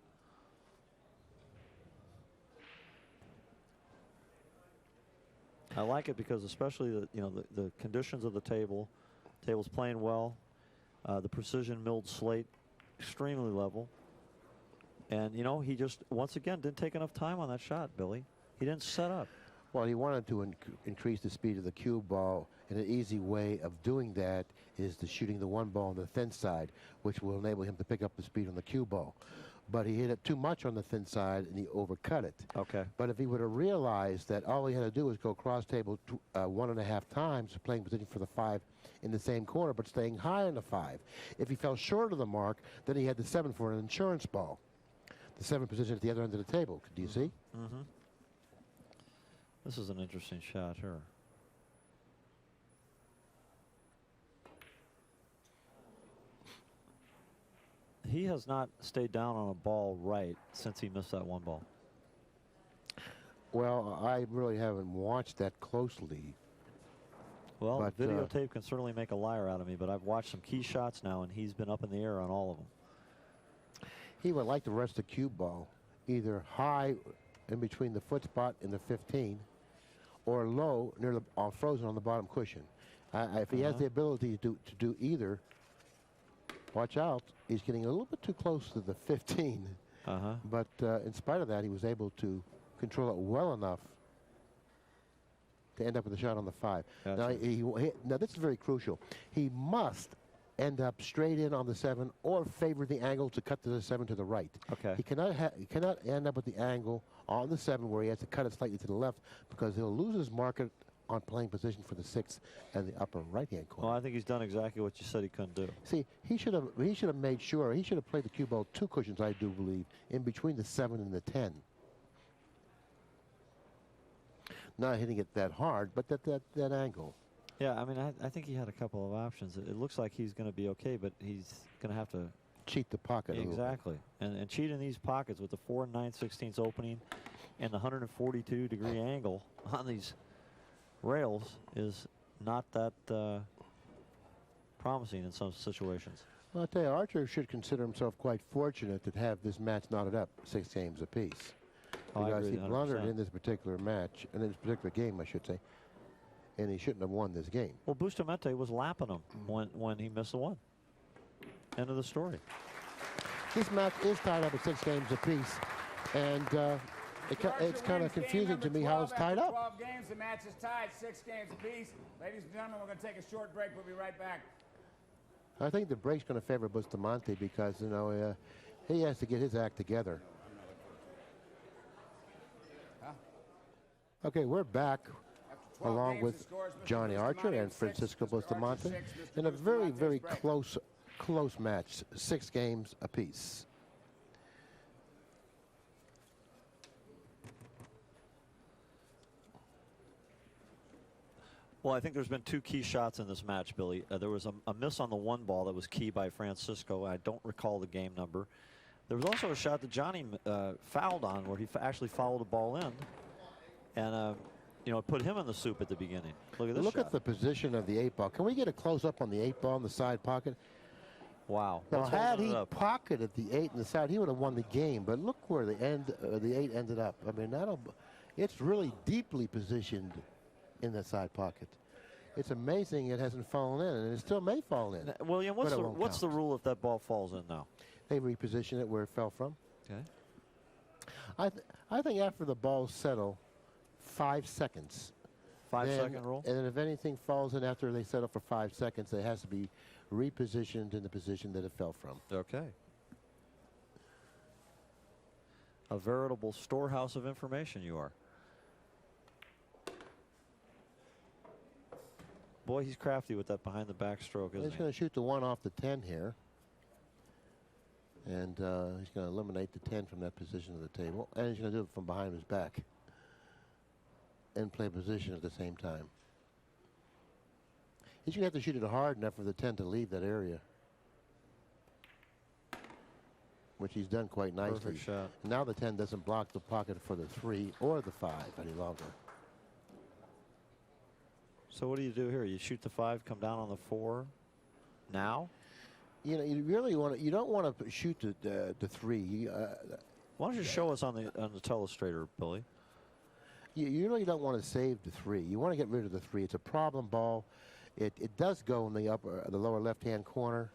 I like it because especially the conditions of the table's playing well, the precision milled slate extremely level. And, he just, once again, didn't take enough time on that shot, Billy. He didn't set up. Well, he wanted to increase the speed of the cue ball, and an easy way of doing that is to shooting the one ball on the thin side, which will enable him to pick up the speed on the cue ball. But he hit it too much on the thin side, and he overcut it. Okay. But if he would have realized that all he had to do was go cross table 1.5 times, playing position for the 5 in the same corner, but staying high on the 5. If he fell short of the mark, then he had the 7 for an insurance ball. The 7 position at the other end of the table. Do you see? Mm-hmm. This is an interesting shot here. He has not stayed down on a ball right since he missed that one ball. Well, I really haven't watched that closely. Well, but, videotape can certainly make a liar out of me, but I've watched some key shots now, and he's been up in the air on all of them. He would like to rest the cue ball either high in between the foot spot and the 15 or low near the frozen on the bottom cushion. If he has the ability to do either, watch out. He's getting a little bit too close to the 15. But in spite of that, he was able to control it well enough to end up with a shot on the 5. Gotcha. Now, this is very crucial. He must end up straight in on the 7 or favor the angle to cut to the 7 to the right. Okay. He cannot end up with the angle on the 7 where he has to cut it slightly to the left, because he'll lose his market on playing position for the 6 and the upper right-hand corner. Well, I think he's done exactly what you said he couldn't do. See, he should have made sure, he should have played the cue ball 2 cushions, I do believe, in between the 7 and the 10. Not hitting it that hard, but that angle. Yeah, I mean, I think he had a couple of options. It looks like he's going to be okay, but he's going to have to cheat the pocket. Exactly. And cheat in these pockets with the 4 9/16 opening and the 142-degree angle on these rails is not that promising in some situations. Well, I'll tell you, Archer should consider himself quite fortunate to have this match knotted up 6 games apiece. Because he blundered in this particular match, in this particular game, I should say, and he shouldn't have won this game. Well, Bustamante was lapping him when he missed the one. End of the story. This match is tied up at 6 games apiece, and it's kind of confusing to me how it's tied up. 12 games, the match is tied 6 games apiece. Ladies and gentlemen, we're going to take a short break. We'll be right back. I think the break's going to favor Bustamante because, you know, he has to get his act together. Okay, we're back along with Johnny Archer and Francisco Bustamante in a very, very close match, 6 games apiece. Well, I think there's been 2 key shots in this match, Billy. There was a miss on the one ball that was key by Francisco. I don't recall the game number. There was also a shot that Johnny fouled on where he actually fouled the ball in. And, you know, put him in the soup at the beginning. Look at this Look shot. at the position of the 8 ball. Can we get a close-up on the 8 ball in the side pocket? Wow. Now, had he pocketed the 8 in the side, he would have won the game. But look where the 8 ended up. I mean, it's really deeply positioned in that side pocket. It's amazing it hasn't fallen in, and it still may fall in. William, what's the rule if that ball falls in now? They reposition it where it fell from. Okay. I think after the balls settle, 5 seconds. 5-second rule? And then if anything falls in after they settle for 5 seconds, it has to be repositioned in the position that it fell from. Okay. A veritable storehouse of information you are. Boy, he's crafty with that behind the back stroke, isn't He's going to shoot the 1 off the 10 here. And he's going to eliminate the 10 from that position of the table. And he's going to do it from behind his back. And play position at the same time. He's going to have to shoot it hard enough for the 10 to leave that area. Which he's done quite nicely. Perfect shot. Now the 10 doesn't block the pocket for the 3 or the 5 any longer. So what do you do here? You shoot the 5, come down on the 4 now? You know, you really want to, you don't want to shoot the 3. Why don't you show us on the telestrator, Billy? You really don't want to save the 3. You want to get rid of the 3. It's a problem ball. It does go in the lower left-hand corner,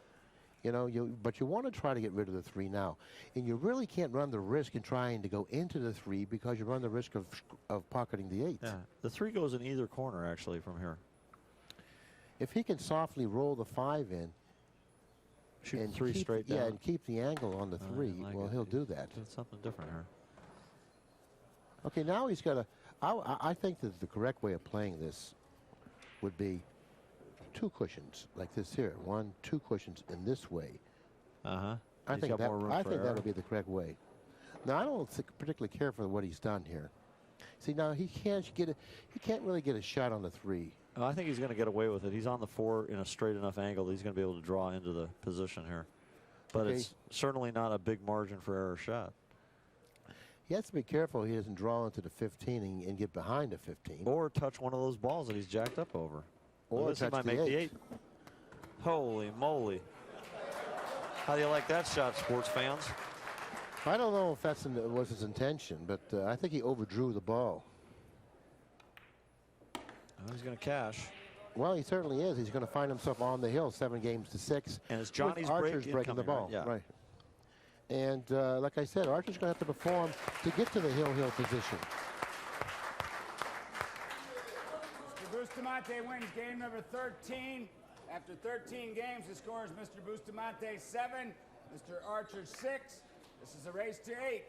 You know, but you want to try to get rid of the 3 now. And you really can't run the risk in trying to go into the 3 because you run the risk of pocketing the 8. Yeah, the 3 goes in either corner, actually, from here. If he can softly roll the 5 in, Shoot and 3 straight down. Yeah, and keep the angle on the 3, like well, he'll do that. Doing something different here. Okay, now he's got to, I think that the correct way of playing this would be 2 cushions like this here. 1, 2 cushions in this way. Uh-huh. I think that would be the correct way. Now, I don't particularly care for what he's done here. See, now he can't really get a shot on the 3. Oh, I think he's going to get away with it. He's on the 4 in a straight enough angle that he's going to be able to draw into the position here. But Okay. it's certainly not a big margin for error shot. He has to be careful he doesn't draw into the 15 and get behind the 15. Or touch one of those balls that he's jacked up over. Or Well, this touch might the make the 8. 8. Holy moly. How do you like that shot, sports fans? I don't know if that was his intention, but I think he overdrew the ball. Oh, he's going to cash. Well, he certainly is. He's going to find himself on the hill, 7-6. And it's Johnny's with Archer's breaking the ball. Right? Yeah. Right. And like I said, Archer's going to have to perform to get to the hill position. Mr. Bustamante wins game number 13. After 13 games, the score is Mr. Bustamante 7, Mr. Archer 6. This is a race to 8.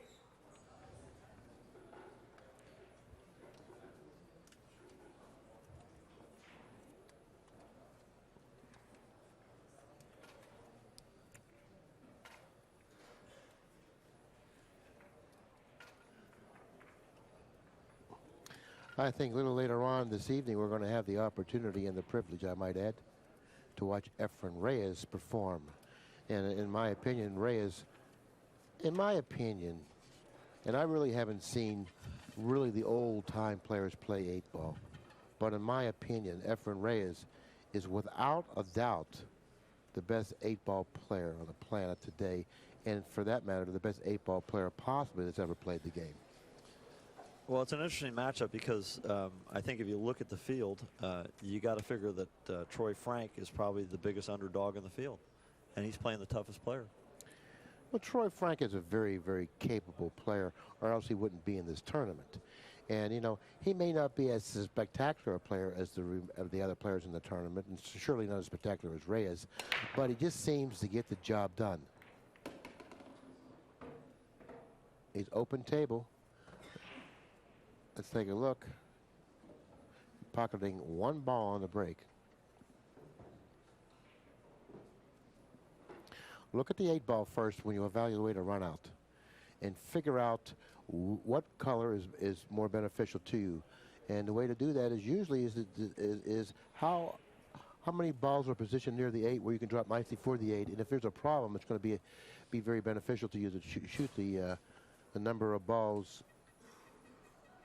I think a little later on this evening, we're going to have the opportunity and the privilege, I might add, to watch Efren Reyes perform. And in my opinion, Reyes, and I really haven't seen really the old-time players play 8-ball. But in my opinion, Efren Reyes is without a doubt the best 8-ball player on the planet today. And for that matter, the best 8-ball player possibly that's ever played the game. Well, it's an interesting matchup because I think if you look at the field, you got to figure that Troy Frank is probably the biggest underdog in the field, and he's playing the toughest player. Well, Troy Frank is a very, very capable player, or else he wouldn't be in this tournament. And, you know, he may not be as spectacular a player as the other players in the tournament, and surely not as spectacular as Reyes, but he just seems to get the job done. He's open table. Let's take a look. Pocketing 1 ball on the break. Look at the 8-ball first when you evaluate a run out and figure out what color is more beneficial to you. And the way to do that is usually is how many balls are positioned near the 8 where you can drop nicely for the 8. And if there's a problem, it's going to be very beneficial to you to shoot the number of balls,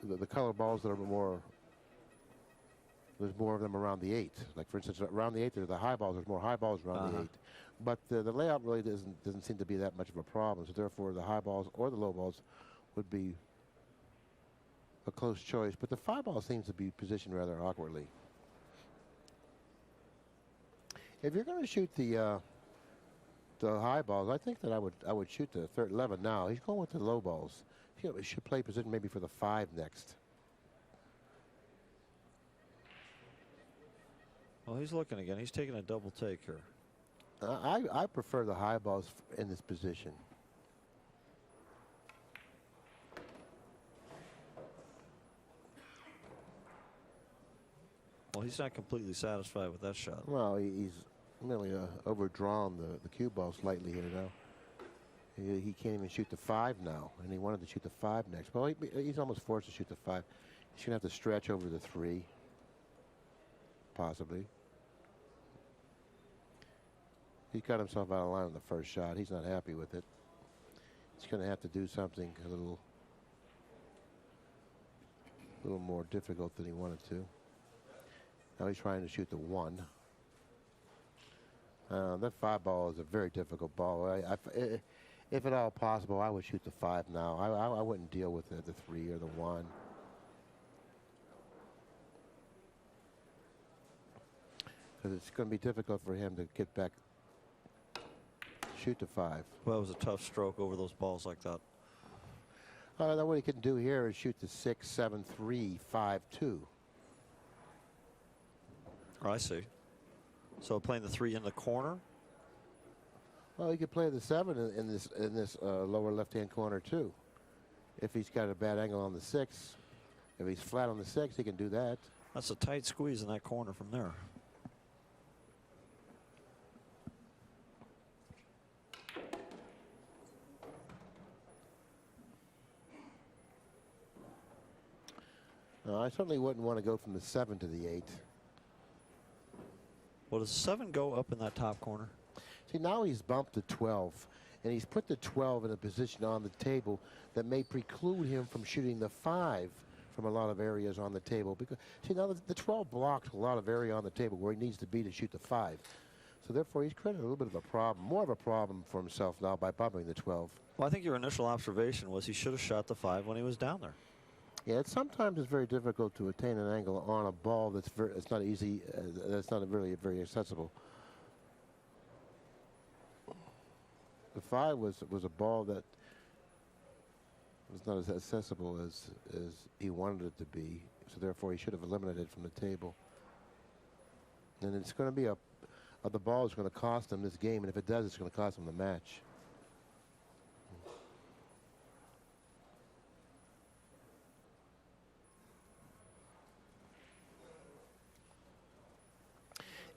the color balls that are there's more of them around the 8. Like, for instance, around the 8, there's the high balls. There's more high balls around the 8. But the layout really doesn't seem to be that much of a problem. So therefore, the high balls or the low balls would be a close choice. But the 5 ball seems to be positioned rather awkwardly. If you're going to shoot the high balls, I think that I would shoot the 11 now. He's going with the low balls. He should play position maybe for the 5 next. Well, he's looking again. He's taking a double take here. I prefer the high balls in this position. Well, he's not completely satisfied with that shot. Well, he's really overdrawn the cue ball slightly here now. He can't even shoot the 5 now, and he wanted to shoot the 5 next. Well, he's almost forced to shoot the 5. He's going to have to stretch over the 3, possibly. He got himself out of line on the first shot. He's not happy with it. He's going to have to do something a little more difficult than he wanted to. Now he's trying to shoot the 1. That 5 ball is a very difficult ball. If at all possible, I would shoot the 5 now. I wouldn't deal with the 3 or the 1. Because it's going to be difficult for him to get back shoot the 5. Well, it was a tough stroke over those balls like that. Now what he can do here is shoot the 6, 7, 3, 5, 2. Oh, I see. So playing the 3 in the corner. Well, he could play the 7 in this lower left-hand corner too. If he's got a bad angle on the 6, if he's flat on the 6, he can do that. That's a tight squeeze in that corner from there. No, I certainly wouldn't want to go from the 7 to the 8. Well, does 7 go up in that top corner? See, now he's bumped to 12, and he's put the 12 in a position on the table that may preclude him from shooting the 5 from a lot of areas on the table. Because, see, now the 12 blocked a lot of area on the table where he needs to be to shoot the 5. So therefore, he's created a little bit of a problem, more of a problem for himself now by bumping the 12. Well, I think your initial observation was he should have shot the 5 when he was down there. Yeah, sometimes it's very difficult to attain an angle on a ball that's it's not easy, that's not really very accessible. The 5 was a ball that was not as accessible as he wanted it to be, so therefore he should have eliminated it from the table. And it's going to be the ball is going to cost him this game, and if it does, it's going to cost him the match.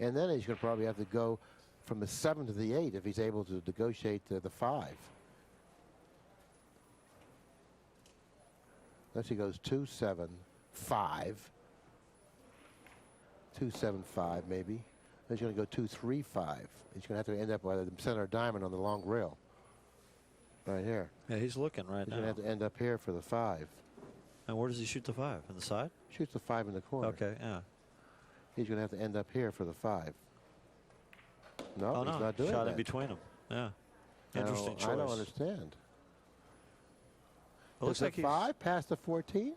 And then he's going to probably have to go from the 7 to the 8 if he's able to negotiate the 5. Unless he goes 2, 7, 5. 2, 7, 5 maybe. Then he's going to go 2, 3, 5. He's going to have to end up by the center diamond on the long rail. Right here. Yeah, he's looking right now. He's going to have to end up here for the 5. And where does he shoot the 5? In the side? Shoots the 5 in the corner. Okay, yeah. He's going to have to end up here for the 5. No, Oh, he's no. not doing Shot that. in between them. Yeah. Interesting choice. I don't understand. It looks Does like the he's, 5 pass the 14?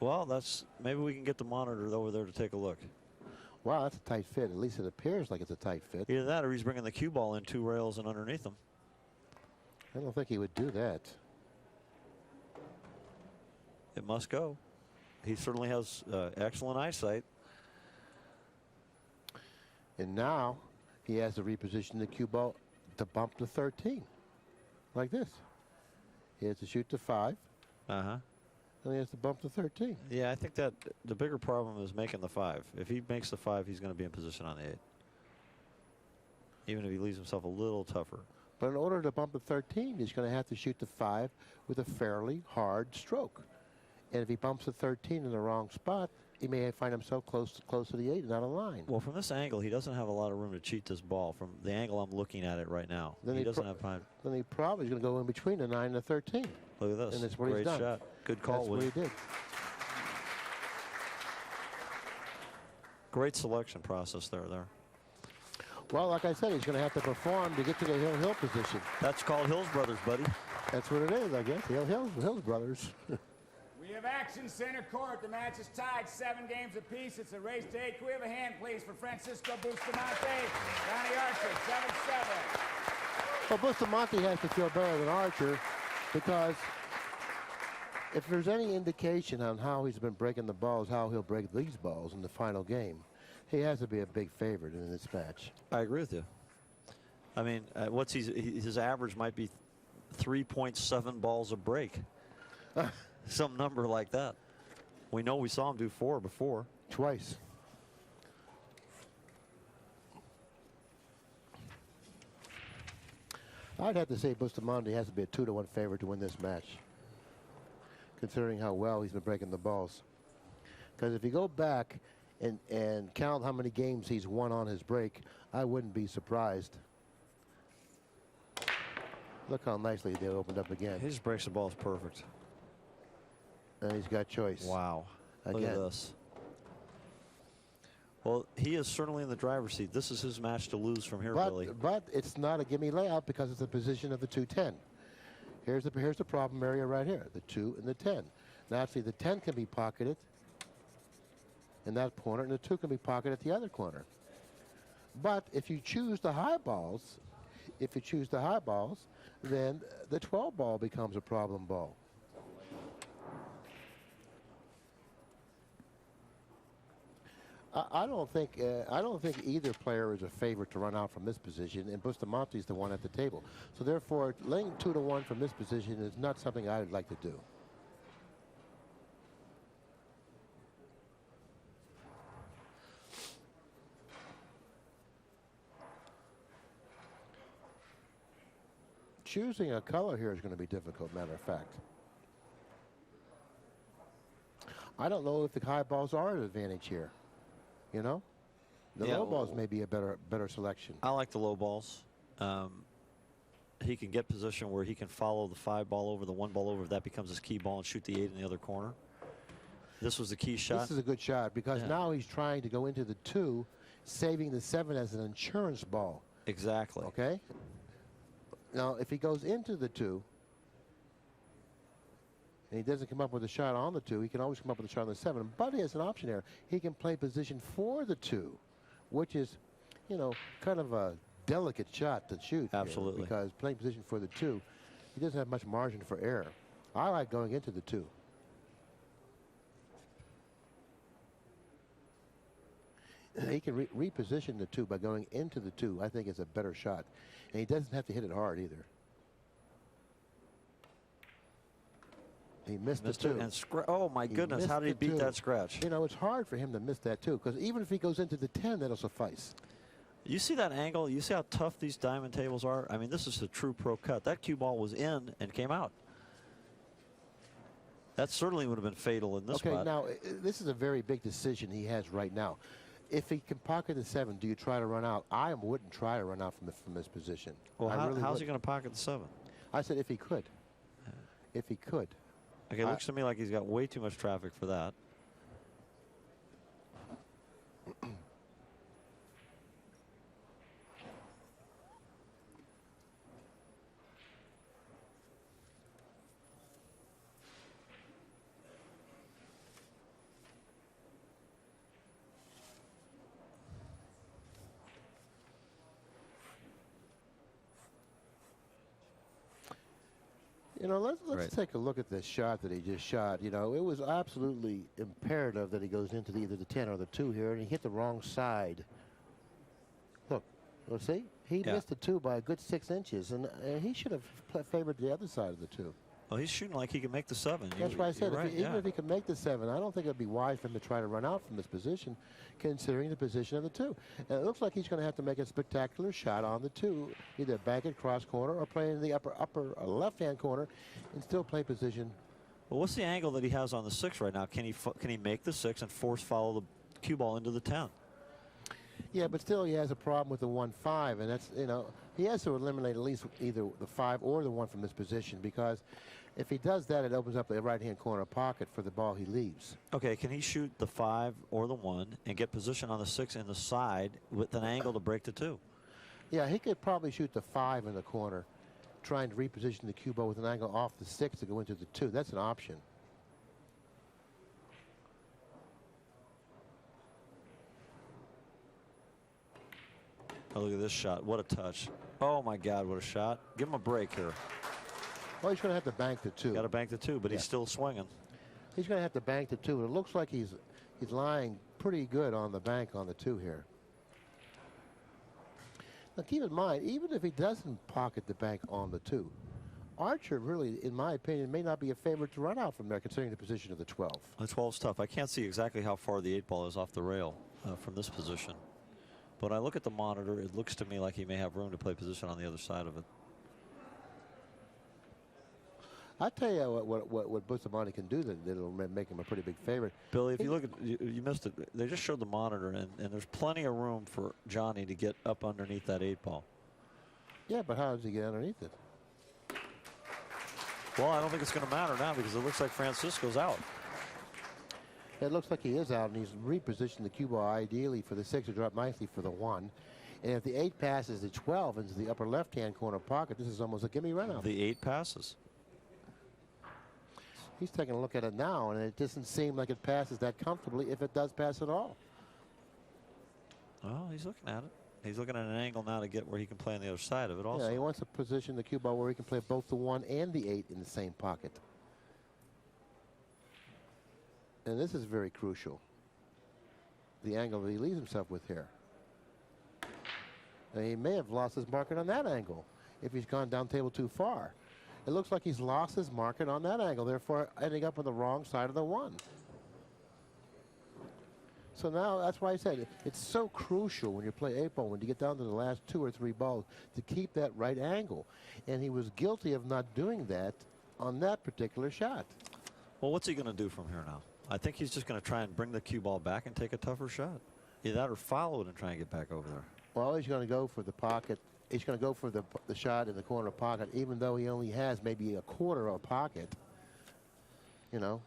well, that's, maybe we can get the monitor over there to take a look. Wow, that's a tight fit. At least it appears like it's a tight fit. Either that or he's bringing the cue ball in 2 rails and underneath them. I don't think he would do that. It must go. He certainly has excellent eyesight. And now he has to reposition the cue ball to bump to 13. Like this. He has to shoot to 5. Uh-huh. And he has to bump to 13. Yeah, I think that the bigger problem is making the 5. If he makes the 5, he's going to be in position on the 8. Even if he leaves himself a little tougher. But in order to bump to 13, he's going to have to shoot the 5 with a fairly hard stroke. And if he bumps to 13 in the wrong spot, he may find himself close to the 8 and out of line. Well, from this angle, he doesn't have a lot of room to cheat this ball. From the angle I'm looking at it right now, Then he doesn't have time. Then he probably is going to go in between the 9 and the 13. Look at this. And that's what he's Great done. shot. Good call, That's what Woody. he did. Great selection process there. Well, like I said, he's going to have to perform to get to the hill position. That's called Hills Brothers, buddy. That's what it is, I guess. Hills Brothers. We have action center court. The match is tied 7 games apiece. It's a race to 8. Can we have a hand, please, for Francisco Bustamante? Johnny Archer, 7-7. Well, Bustamante has to feel better than Archer because if there's any indication on how he's been breaking the balls, how he'll break these balls in the final game, he has to be a big favorite in this match. I agree with you. I mean, what's his average might be 3.7 balls a break. Some number like that. We know we saw him do 4 before. Twice. I'd have to say Bustamante has to be a 2-1 favorite to win this match, considering how well he's been breaking the balls. Because if you go back and count how many games he's won on his break, I wouldn't be surprised. Look how nicely they opened up again. His breaks the balls perfect. And he's got choice. Wow. Look Again. at this. Well, he is certainly in the driver's seat. This is his match to lose from here, Billy. But it's not a gimme layout because it's the position of the 2-10. Here's the problem area right here, the 2 and the 10. Now, see, the 10 can be pocketed in that corner, and the 2 can be pocketed at the other corner. But if you choose the high balls, If you choose the high balls, then the 12 ball becomes a problem ball. I don't think either player is a favorite to run out from this position, and Bustamante is the one at the table. So therefore, laying 2-1 from this position is not something I would like to do. Choosing a color here is going to be difficult, matter of fact. I don't know if the high balls are an advantage here. You know, the low balls may be a better selection. I like the low balls. He can get position where he can follow the 5 ball over, the 1 ball over. That becomes his key ball, and shoot the 8 in the other corner. This was the key shot. This is a good shot because now he's trying to go into the 2, saving the 7 as an insurance ball. Exactly. Okay. Now, if he goes into the 2 and he doesn't come up with a shot on the 2, he can always come up with a shot on the 7. But he has an option there. He can play position for the 2, which is, you know, kind of a delicate shot to shoot. Absolutely. Because playing position for the 2, he doesn't have much margin for error. I like going into the 2. He can reposition the 2 by going into the 2. I think it's a better shot. And he doesn't have to hit it hard either. He missed the 2. And oh, my goodness, how did he beat that scratch? You know, it's hard for him to miss that 2 because even if he goes into the 10, that'll suffice. You see that angle? You see how tough these diamond tables are? I mean, this is a true pro cut. That cue ball was in and came out. That certainly would have been fatal in this spot. Okay, now, this is a very big decision he has right now. If he can pocket the 7, do you try to run out? I wouldn't try to run out from this position. Well, how's he going to pocket the 7? I said if he could. If he could. Okay, it looks to me like he's got way too much traffic for that. You know, let's take a look at this shot that he just shot. You know, it was absolutely imperative that he goes into either the 10 or the 2 here, and he hit the wrong side. Look, see? He missed the 2 by a good 6 inches, and he should have favored the other side of the 2. Well, he's shooting like he can make the 7. That's why I said, even if he can make the 7, I don't think it would be wise for him to try to run out from this position, considering the position of the 2. And it looks like he's going to have to make a spectacular shot on the 2, either bank it cross corner or play in the upper left-hand corner and still play position. Well, what's the angle that he has on the 6 right now? Can he make the 6 and force follow the cue ball into the 10? Yeah, but still he has a problem with the 1-5, and that's, you know, he has to eliminate at least either the 5 or the 1 from this position, because if he does that, it opens up the right-hand corner pocket for the ball he leaves. Okay, can he shoot the 5 or the 1 and get position on the 6 in the side with an angle to break the 2? Yeah, he could probably shoot the 5 in the corner, trying to reposition the cue ball with an angle off the 6 to go into the 2. That's an option. Oh, look at this shot. What a touch. Oh, my God, what a shot. Give him a break here. Well, he's going to have to bank the 2. Got to bank the 2, but he's still swinging. He's going to have to bank the 2. It looks like he's lying pretty good on the bank on the 2 here. Now, keep in mind, even if he doesn't pocket the bank on the 2, Archer really, in my opinion, may not be a favorite to run out from there, considering the position of the 12. The 12's tough. I can't see exactly how far the 8 ball is off the rail from this position. But when I look at the monitor, it looks to me like he may have room to play position on the other side of it. I tell you what Bustamante can do that'll make him a pretty big favorite. Billy, if you look at, you missed it. They just showed the monitor, and there's plenty of room for Johnny to get up underneath that 8 ball. Yeah, but how does he get underneath it? Well, I don't think it's going to matter now because it looks like Francisco's out. It looks like he is out, and he's repositioned the cue ball ideally for the 6 to drop nicely for the 1. And if the 8 passes the 12 into the upper left-hand corner pocket, this is almost a gimme run out. The 8 passes. He's taking a look at it now, and it doesn't seem like it passes that comfortably, if it does pass at all. Oh, he's looking at it. He's looking at an angle now to get where he can play on the other side of it also. Yeah, he wants to position the cue ball where he can play both the 1 and the 8 in the same pocket. And this is very crucial. The angle that he leaves himself with here. And he may have lost his market on that angle if he's gone down table too far. It looks like he's lost his market on that angle, therefore ending up on the wrong side of the 1. So now that's why I said it's so crucial when you play 8-ball, when you get down to the last 2 or 3 balls, to keep that right angle. And he was guilty of not doing that on that particular shot. Well, what's he going to do from here now? I think he's just going to try and bring the cue ball back and take a tougher shot. Either that or follow it and try and get back over there. Well, he's going to go for the pocket. He's going to go for the shot in the corner pocket, even though he only has maybe a quarter of a pocket. You know.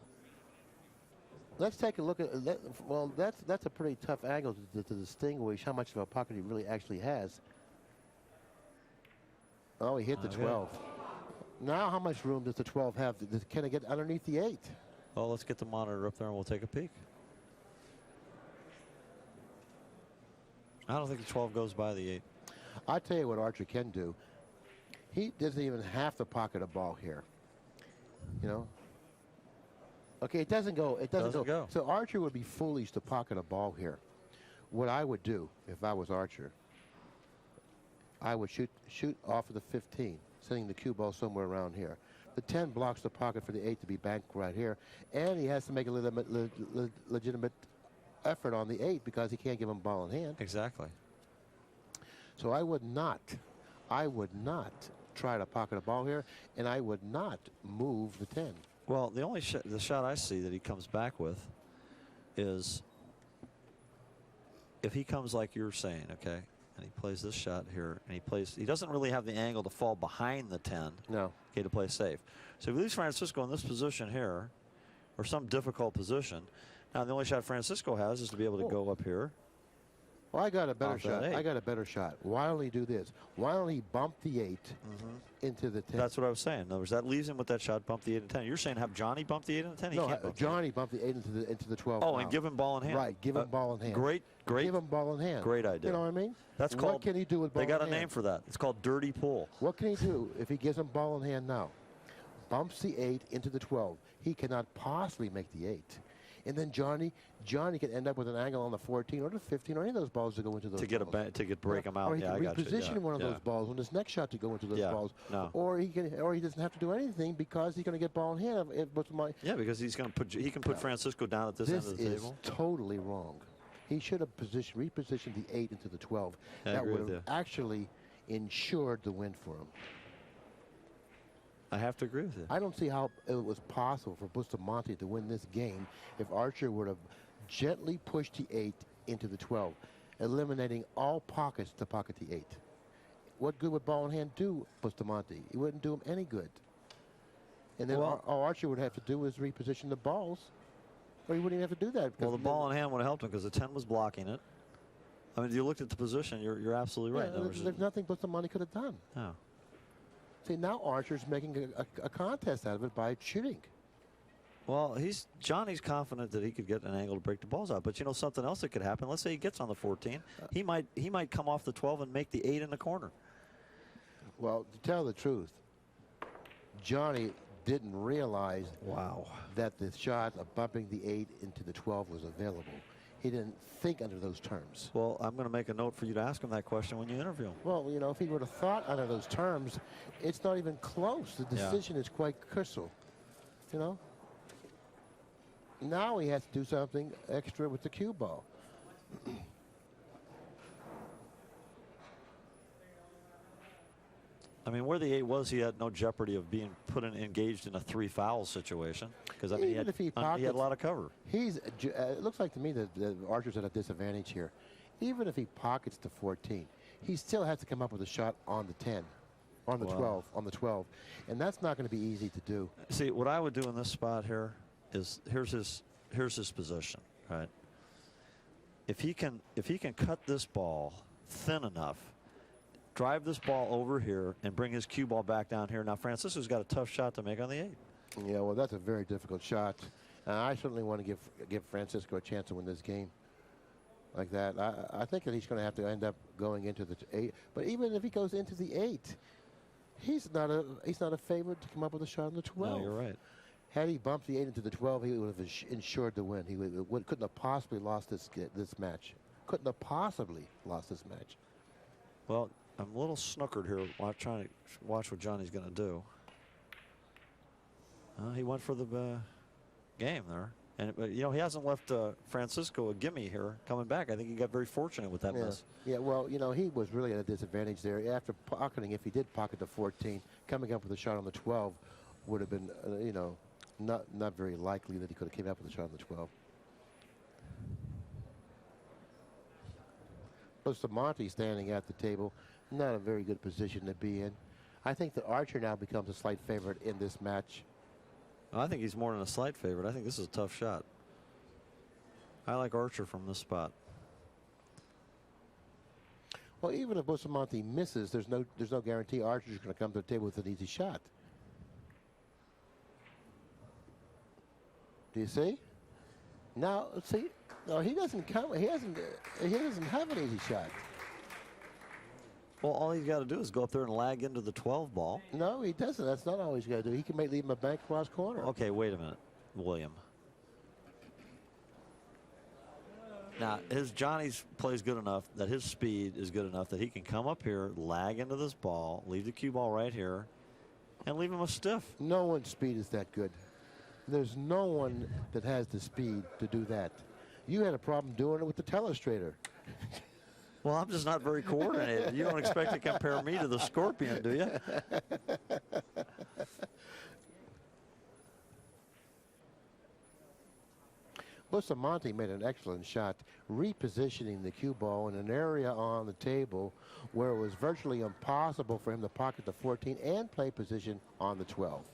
Let's take a look at that. Well, that's a pretty tough angle to distinguish how much of a pocket he really actually has. Oh, he hit the 12. Now, how much room does the 12 have? Can it get underneath the 8? Well, let's get the monitor up there and we'll take a peek. I don't think the 12 goes by the 8. I'll tell you what Archer can do. He doesn't even have to pocket a ball here. You know. Okay, it doesn't go. It doesn't go. So Archer would be foolish to pocket a ball here. What I would do if I was Archer, I would shoot off of the 15, sending the cue ball somewhere around here. The 10 blocks the pocket for the 8 to be banked right here, and he has to make a legitimate effort on the 8 because he can't give him ball in hand. Exactly. So I would not try to pocket a ball here, and I would not move the 10. Well, the only the shot I see that he comes back with is if he comes like you're saying, okay, and he plays this shot here, and he doesn't really have the angle to fall behind the 10. No. Okay, to play safe. So if he leaves Francisco in this position here, or some difficult position, now the only shot Francisco has is to be able to go up here. Well, I got a better shot. I got a better shot. Why don't he do this? Why don't he bump the 8 into the 10? That's what I was saying. In other words, that leaves him with that shot, bump the 8 and 10. You're saying have Johnny bump the 8 and 10? He can't bump Johnny bump the 8 into the 12. Oh, and give him ball in hand. Right, give him ball in hand. Great. Give him ball in hand. Great idea. You know what I mean? That's called. What can he do with ball in hand? They got a name for that. It's called dirty pull. What can he do if he gives him ball in hand now? Bumps the 8 into the 12. He cannot possibly make the 8. And then Johnny can end up with an angle on the 14 or the 15 or any of those balls to go into those balls. To break them out. Or he can reposition one of those balls on his next shot to go into those balls. No. Or he doesn't have to do anything because he's going to get ball in hand. Yeah, because he can put Francisco down at this end of the table. This is totally wrong. He should have repositioned the 8 into the 12. That would have actually ensured the win for him. I have to agree with you. I don't see how it was possible for Bustamante to win this game if Archer would have gently pushed the 8 into the 12, eliminating all pockets to pocket the 8. What good would ball in hand do Bustamante? It wouldn't do him any good. And then all Archer would have to do is reposition the balls, or he wouldn't even have to do that. Well, the ball in hand would have helped him because the 10 was blocking it. I mean, you looked at the position, you're absolutely right. There's nothing Bustamante could have done. No. See, now Archer's making a contest out of it by shooting. Well, Johnny's confident that he could get an angle to break the balls out. But you know something else that could happen. Let's say he gets on the 14. He might come off the 12 and make the 8 in the corner. Well, to tell the truth, Johnny didn't realize that the shot of bumping the 8 into the 12 was available. He didn't think under those terms. Well, I'm going to make a note for you to ask him that question when you interview him. Well, you know, if he would have thought under those terms, it's not even close. The decision is quite crystal, you know. Now he has to do something extra with the cue ball. I mean, where the 8 was, he had no jeopardy of being engaged in a 3-foul situation because I mean, he had a lot of cover. It looks like to me that Archer's at a disadvantage here. Even if he pockets the 14, he still has to come up with a shot on the 10, on the 12, and that's not going to be easy to do. See, what I would do in this spot here is here's his position, right? If he can cut this ball thin enough, drive this ball over here and bring his cue ball back down here. Now, Francisco's got a tough shot to make on the 8. Yeah, well, that's a very difficult shot. I certainly want to give Francisco a chance to win this game. like that. I think that he's going to have to end up going into the 8. But even if he goes into the 8, he's not a favorite to come up with a shot on the 12. No, you're right. Had he bumped the 8 into the 12, he would have ensured the win. He couldn't have possibly lost this match. Couldn't have possibly lost this match. Well, I'm a little snookered here while trying to watch what Johnny's going to do. He went for the game there. And you know, he hasn't left Francisco a gimme here coming back. I think he got very fortunate with that miss. Yeah, well, you know, he was really at a disadvantage there. After pocketing, if he did pocket the 14, coming up with a shot on the 12 would have been, you know, not very likely that he could have came up with a shot on the 12. Bustamante standing at the table, not a very good position to be in. I think that Archer now becomes a slight favorite in this match. I think he's more than a slight favorite. I think this is a tough shot. I like Archer from this spot. Well, even if Bustamante misses, there's no guarantee Archer's going to come to the table with an easy shot. Do you see? Now, see, no, he doesn't come. He doesn't have an easy shot. Well, all he's got to do is go up there and lag into the 12 ball. No, he doesn't. That's not all he's got to do. He can leave him a bank cross corner. Okay, wait a minute, William. Now, Johnny's plays good enough that his speed is good enough that he can come up here, lag into this ball, leave the cue ball right here, and leave him a stiff. No one's speed is that good. There's no one that has the speed to do that. You had a problem doing it with the telestrator. Well, I'm just not very coordinated. You don't expect to compare me to the Scorpion, do you? Bustamante made an excellent shot, repositioning the cue ball in an area on the table where it was virtually impossible for him to pocket the 14 and play position on the 12.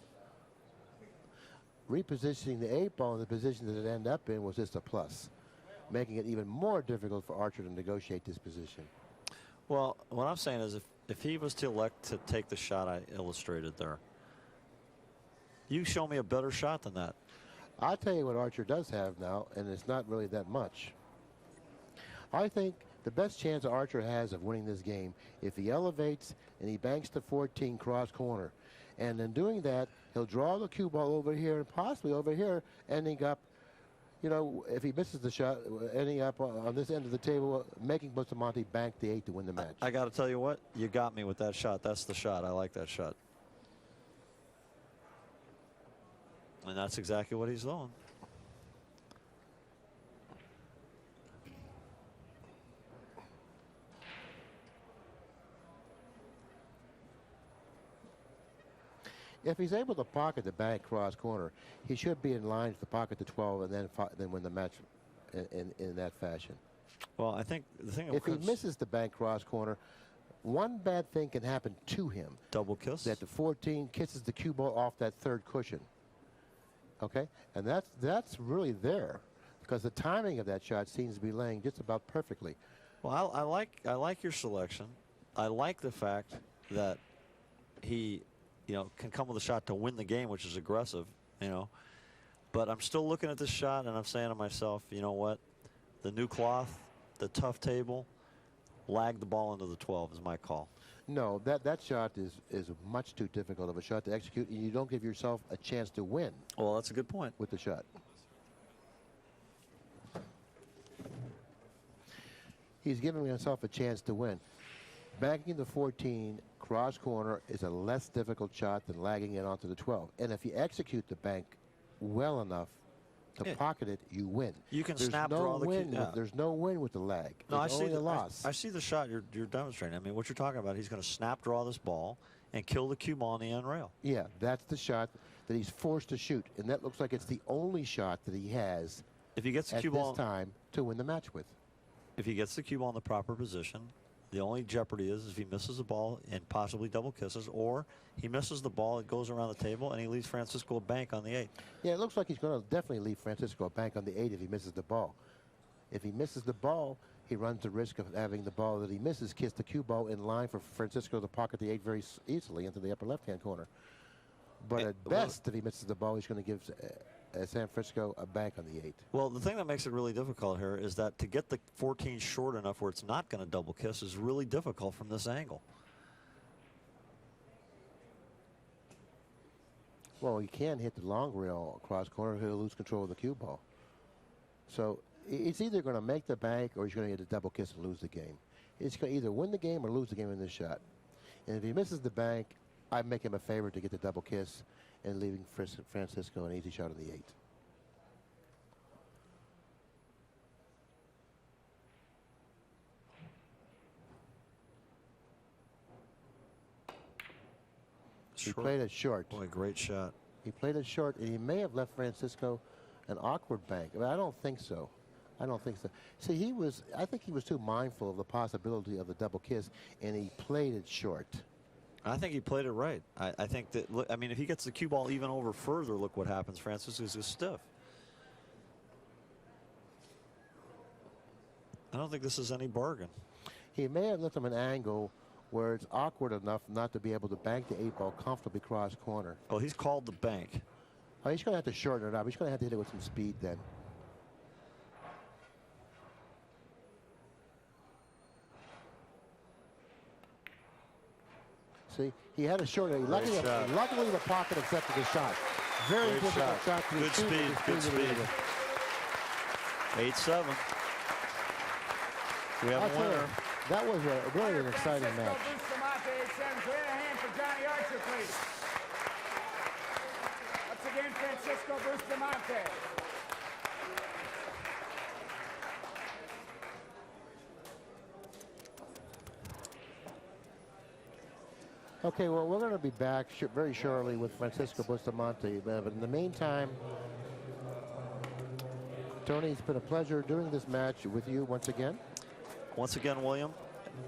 Repositioning the 8 ball in the position that it ended up in was just a plus, making it even more difficult for Archer to negotiate this position. Well, what I'm saying is if he was to elect to take the shot I illustrated there, you show me a better shot than that. I'll tell you what Archer does have now, and it's not really that much. I think the best chance Archer has of winning this game if he elevates and he banks the 14 cross corner. And in doing that, he'll draw the cue ball over here and possibly over here, ending up, you know, if he misses the shot, ending up on this end of the table, making Bustamante bank the 8 to win the match. I got to tell you what, you got me with that shot. That's the shot. I like that shot. And that's exactly what he's doing. If he's able to pocket the bank cross corner, he should be in line to pocket the 12 and then win the match in that fashion. Well, I think the thing if he misses the bank cross corner, one bad thing can happen to him. Double kiss. That the 14 kisses the cue ball off that third cushion. Okay, and that's really there because the timing of that shot seems to be laying just about perfectly. Well, I like your selection. I like the fact that he, you know, can come with a shot to win the game, which is aggressive, you know. But I'm still looking at this shot and I'm saying to myself, you know what? The new cloth, the tough table, lag the ball into the 12 is my call. No, that shot is much too difficult of a shot to execute, and you don't give yourself a chance to win. Well, that's a good point. With the shot. He's giving himself a chance to win. Banking the 14 cross corner is a less difficult shot than lagging it onto the 12. And if you execute the bank well enough to pocket it, you win. You can snap draw the win. There's no win with the lag. No, I see the loss. I see the shot you're demonstrating. I mean, what you're talking about, he's going to snap draw this ball and kill the cue ball on the end rail. Yeah, that's the shot that he's forced to shoot, and that looks like it's the only shot that he has. If he gets the cue ball at this time to win the match with. If he gets the cue ball in the proper position, the only jeopardy is if he misses the ball and possibly double kisses, or he misses the ball, it goes around the table, and he leaves Francisco a bank on the 8. Yeah, it looks like he's going to definitely leave Francisco a bank on the 8 if he misses the ball. If he misses the ball, he runs the risk of having the ball that he misses kiss the cue ball in line for Francisco to pocket the 8 very easily into the upper left-hand corner. But at best, if he misses the ball, he's going to give San Francisco a bank on the 8. Well, the thing that makes it really difficult here is that to get the 14 short enough where it's not going to double kiss is really difficult from this angle. Well, you can hit the long rail across corner. He'll lose control of the cue ball. So it's either going to make the bank or he's going to get a double kiss and lose the game. It's going to either win the game or lose the game in this shot. And if he misses the bank, I make him a favor to get the double kiss and leaving Francisco an easy shot on the 8. He played it short. Boy, great shot. He played it short, and he may have left Francisco an awkward bank. I don't think so. I don't think so. See, I think he was too mindful of the possibility of the double kiss, and he played it short. I think he played it right. I think that, look, I mean, if he gets the cue ball even over further, look what happens. Francisco's just stiff. I don't think this is any bargain. He may have left him an angle where it's awkward enough not to be able to bank the 8 ball comfortably cross corner. Oh, he's called the bank. Oh, he's going to have to shorten it up. He's going to have to hit it with some speed then. See, he had a short. Luckily, the pocket accepted the shot. Very Great difficult shot. Good speed. Good speed. 8-7. We have a winner. That was really an exciting match. Bustamante, 8-7. Clear a hand for Johnny Archer, please. Once again, Francisco Bustamante. Okay, well, we're going to be back very shortly with Francisco Bustamante. But in the meantime, Tony, it's been a pleasure doing this match with you once again. Once again, William,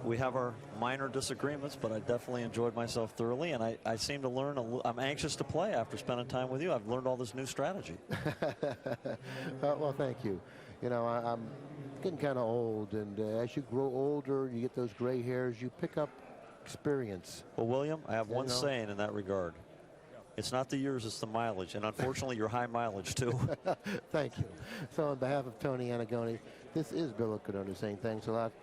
we have our minor disagreements, but I definitely enjoyed myself thoroughly, and I seem to learn. I'm anxious to play after spending time with you. I've learned all this new strategy. Well, thank you. You know, I'm getting kind of old, and as you grow older, you get those gray hairs, you pick up experience. Well, William, I have one saying in that regard. It's not the years, it's the mileage, and unfortunately, you're high mileage, too. Thank you. So on behalf of Tony Annigoni, this is Bill Incardona saying thanks a lot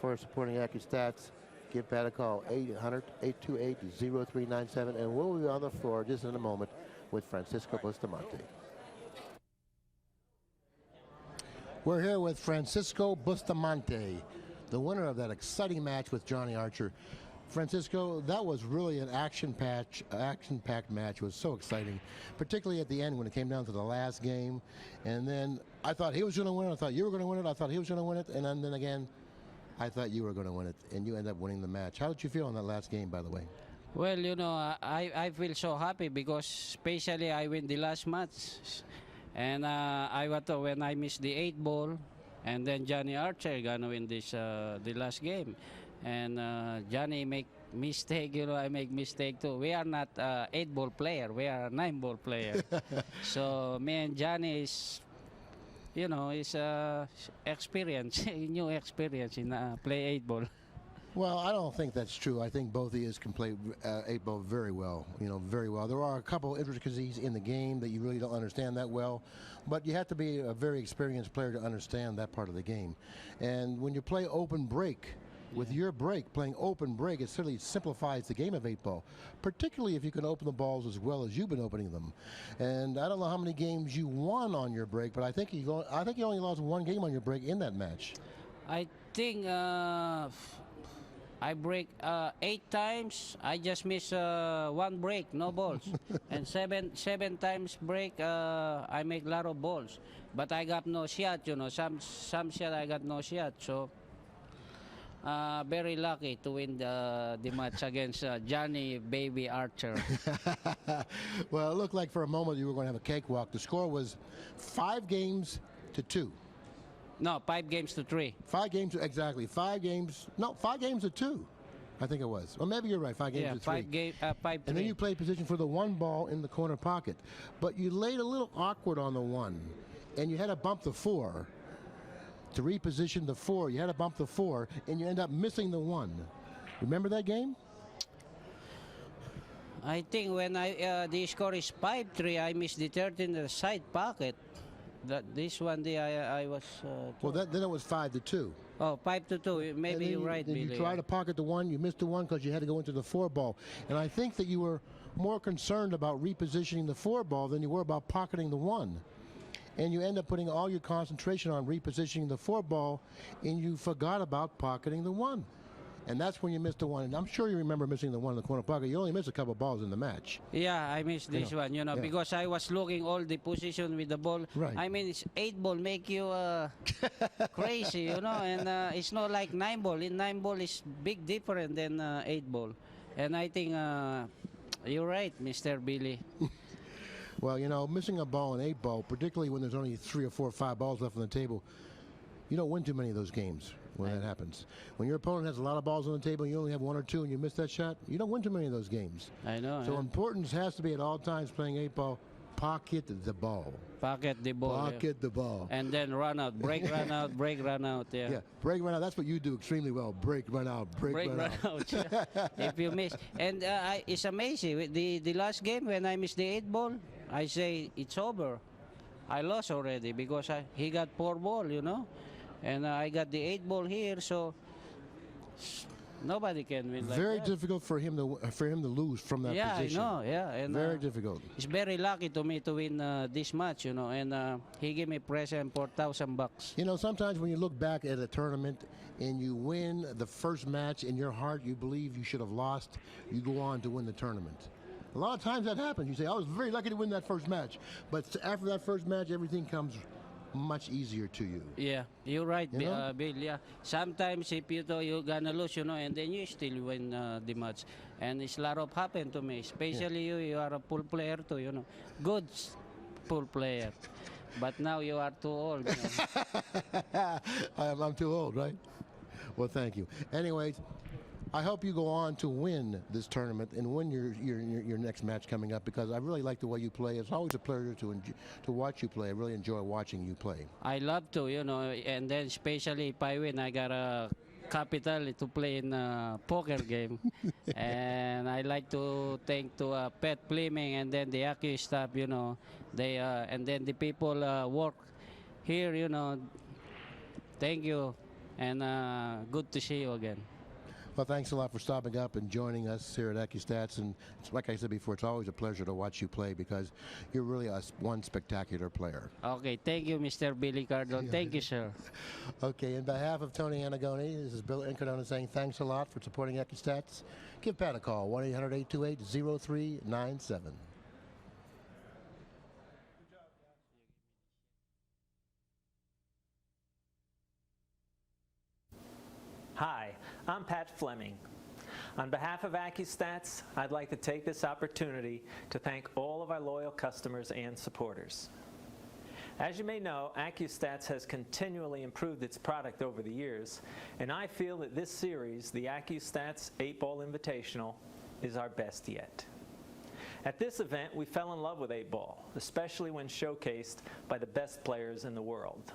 for supporting Accu-Stats. Give Pat a call, 800-828-0397, and we'll be on the floor just in a moment with Francisco Bustamante. We're here with Francisco Bustamante, the winner of that exciting match with Johnny Archer. Francisco, that was really an action-packed match. It was so exciting, particularly at the end when it came down to the last game. And then I thought he was going to win it. I thought you were going to win it. I thought he was going to win it. And then again, I thought you were going to win it. And you ended up winning the match. How did you feel in that last game, by the way? Well, you know, I feel so happy because especially I win the last match. And when I missed the 8 ball, and then Johnny Archer gonna win this the last game. And Johnny make mistake, you know, I make mistake too. We are not 8 ball player, we are 9 ball player. So me and Johnny is, you know, is experience, new experience in play 8 ball. Well, I don't think that's true. I think both of you can play 8 ball very well, you know, very well. There are a couple intricacies in the game that you really don't understand that well, but you have to be a very experienced player to understand that part of the game. And when you play open break, with your break, playing open break, it certainly simplifies the game of 8 ball, particularly if you can open the balls as well as you've been opening them. And I don't know how many games you won on your break, but I think you only lost 1 game on your break in that match. I think I break 8 times. I just miss 1 break, no balls. And seven times break, I make a lot of balls. But I got no shot, you know. Some shot I got no shot. So very lucky to win the match against Johnny Baby Archer. Well, it looked like for a moment you were going to have a cakewalk. The score was 5-2. No, 5-3. 5 games, exactly. 5 games. No, 5-2. I think it was. Or maybe you're right. 5 games to 3. 5-3. And then you played position for the 1 ball in the corner pocket. But you laid a little awkward on the 1, and you had to bump the 4 to reposition the 4. You had to bump the 4, and you end up missing the 1. Remember that game? I think when the score is 5-3, I missed the third in the side pocket. This one day I was. Well, then it was 5-2. Oh, 5-2. Maybe you're right, Then Billy. you tried to pocket the one, you missed the one because you had to go into the 4-ball. And I think that you were more concerned about repositioning the 4-ball than you were about pocketing the one. And you end up putting all your concentration on repositioning the 4-ball, and you forgot about pocketing the one. And that's when you missed the one. And I'm sure you remember missing the one in the corner pocket. You only missed a couple balls in the match. Yeah, I missed this one, yeah. because I was looking all the position with the ball. Right. I mean, it's 8-ball make you crazy, and it's not like 9-ball. In 9-ball is big different than 8-ball. And I think you're right, Mr. Billy. Well, missing a ball in 8-ball, particularly when there's only 3 or 4 or 5 balls left on the table, you don't win too many of those games when that happens. When your opponent has a lot of balls on the table and you only have 1 or 2 and you miss that shot, you don't win too many of those games. I know. So importance has to be at all times playing 8-ball, pocket the ball. Pocket the ball. Pocket the ball. And then run out, break, run out, break, run out. Yeah. Yeah, break, run out. That's what you do extremely well. Break, run out, break, run out. If you miss. And it's amazing. With the last game when I missed the 8-ball, I say it's over. I lost already because he got 4-ball, and I got the 8-ball here, so nobody can win like Very that. difficult for him to lose from that position. Yeah, I know. Yeah, and Very difficult. It's very lucky to me to win this match, and he gave me present for $1,000. Sometimes when you look back at a tournament and you win the first match, in your heart you believe you should have lost, you go on to win the tournament. A lot of times that happens. You say, I was very lucky to win that first match. But after that first match, everything comes much easier to you. Yeah, you're right, You know? Bill. Yeah, sometimes if you're gonna lose, and then you still win the match, and it's a lot of happen to me. Especially you are a pool player too. Good pool player, but now you are too old. I'm too old, right? Well, thank you. Anyways, I hope you go on to win this tournament and win your next match coming up, because I really like the way you play. It's always a pleasure to watch you play. I really enjoy watching you play. I love to, and then especially if I win, I got a capital to play in a poker game. And I like to thank to Pet Fleming and then the Accu-Stats, they and then the people work here, Thank you, and good to see you again. Well, thanks a lot for stopping up and joining us here at Accu-Stats. And like I said before, it's always a pleasure to watch you play, because you're really one spectacular player. Okay, thank you, Mr. Billy Cardone. Thank you, sir. Okay, in behalf of Tony Annigoni, this is Bill Incardona saying thanks a lot for supporting Accu-Stats. Give Pat a call, 1-800-828-0397. Hi, I'm Pat Fleming. On behalf of Accu-Stats, I'd like to take this opportunity to thank all of our loyal customers and supporters. As you may know, Accu-Stats has continually improved its product over the years, and I feel that this series, the Accu-Stats 8-Ball Invitational, is our best yet. At this event, we fell in love with 8-Ball, especially when showcased by the best players in the world.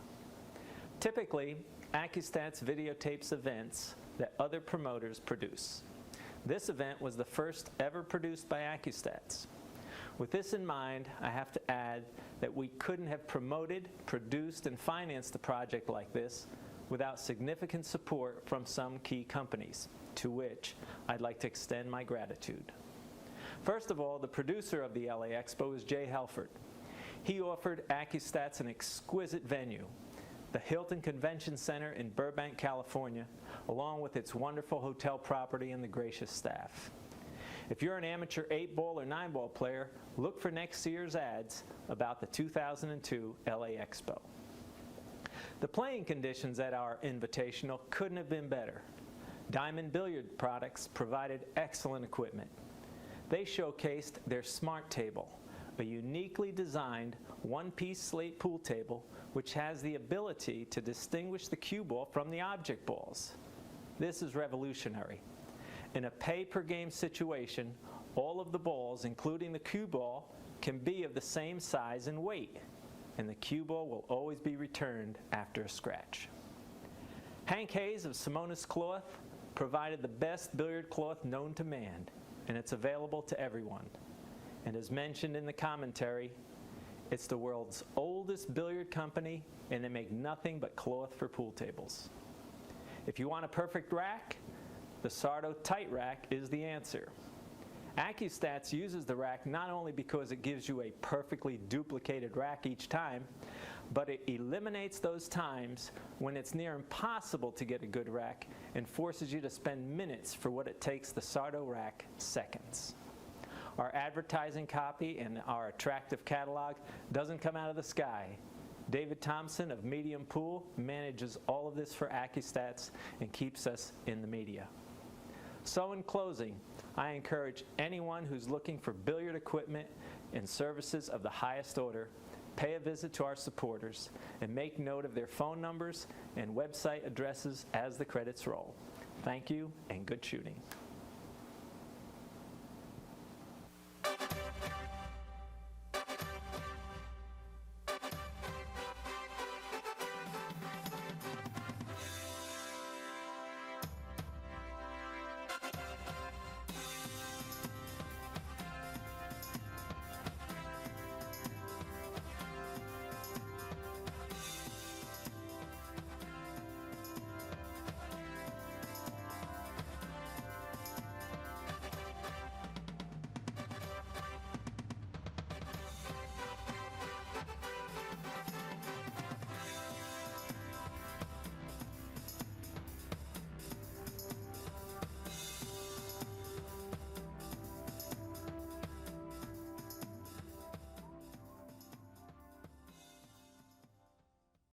Typically, Accu-Stats videotapes events that other promoters produce. This event was the first ever produced by Accu-Stats. With this in mind, I have to add that we couldn't have promoted, produced, and financed a project like this without significant support from some key companies, to which I'd like to extend my gratitude. First of all, the producer of the LA Expo is Jay Helford. He offered Accu-Stats an exquisite venue, the Hilton Convention Center in Burbank, California, along with its wonderful hotel property and the gracious staff. If you're an amateur 8-ball or 9-ball player, look for next year's ads about the 2002 LA Expo. The playing conditions at our Invitational couldn't have been better. Diamond Billiard Products provided excellent equipment. They showcased their Smart Table, a uniquely designed one-piece slate pool table which has the ability to distinguish the cue ball from the object balls. This is revolutionary. In a pay-per-game situation, all of the balls, including the cue ball, can be of the same size and weight, and the cue ball will always be returned after a scratch. Hank Hayes of Simonis Cloth provided the best billiard cloth known to man, and it's available to everyone. And as mentioned in the commentary, it's the world's oldest billiard company, and they make nothing but cloth for pool tables. If you want a perfect rack, the Sardo Tight Rack is the answer. Accu-Stats uses the rack not only because it gives you a perfectly duplicated rack each time, but it eliminates those times when it's near impossible to get a good rack and forces you to spend minutes for what it takes the Sardo rack seconds. Our advertising copy and our attractive catalog doesn't come out of the sky. David Thompson of Medium Pool manages all of this for Accu-Stats and keeps us in the media. So in closing, I encourage anyone who's looking for billiard equipment and services of the highest order, pay a visit to our supporters and make note of their phone numbers and website addresses as the credits roll. Thank you and good shooting.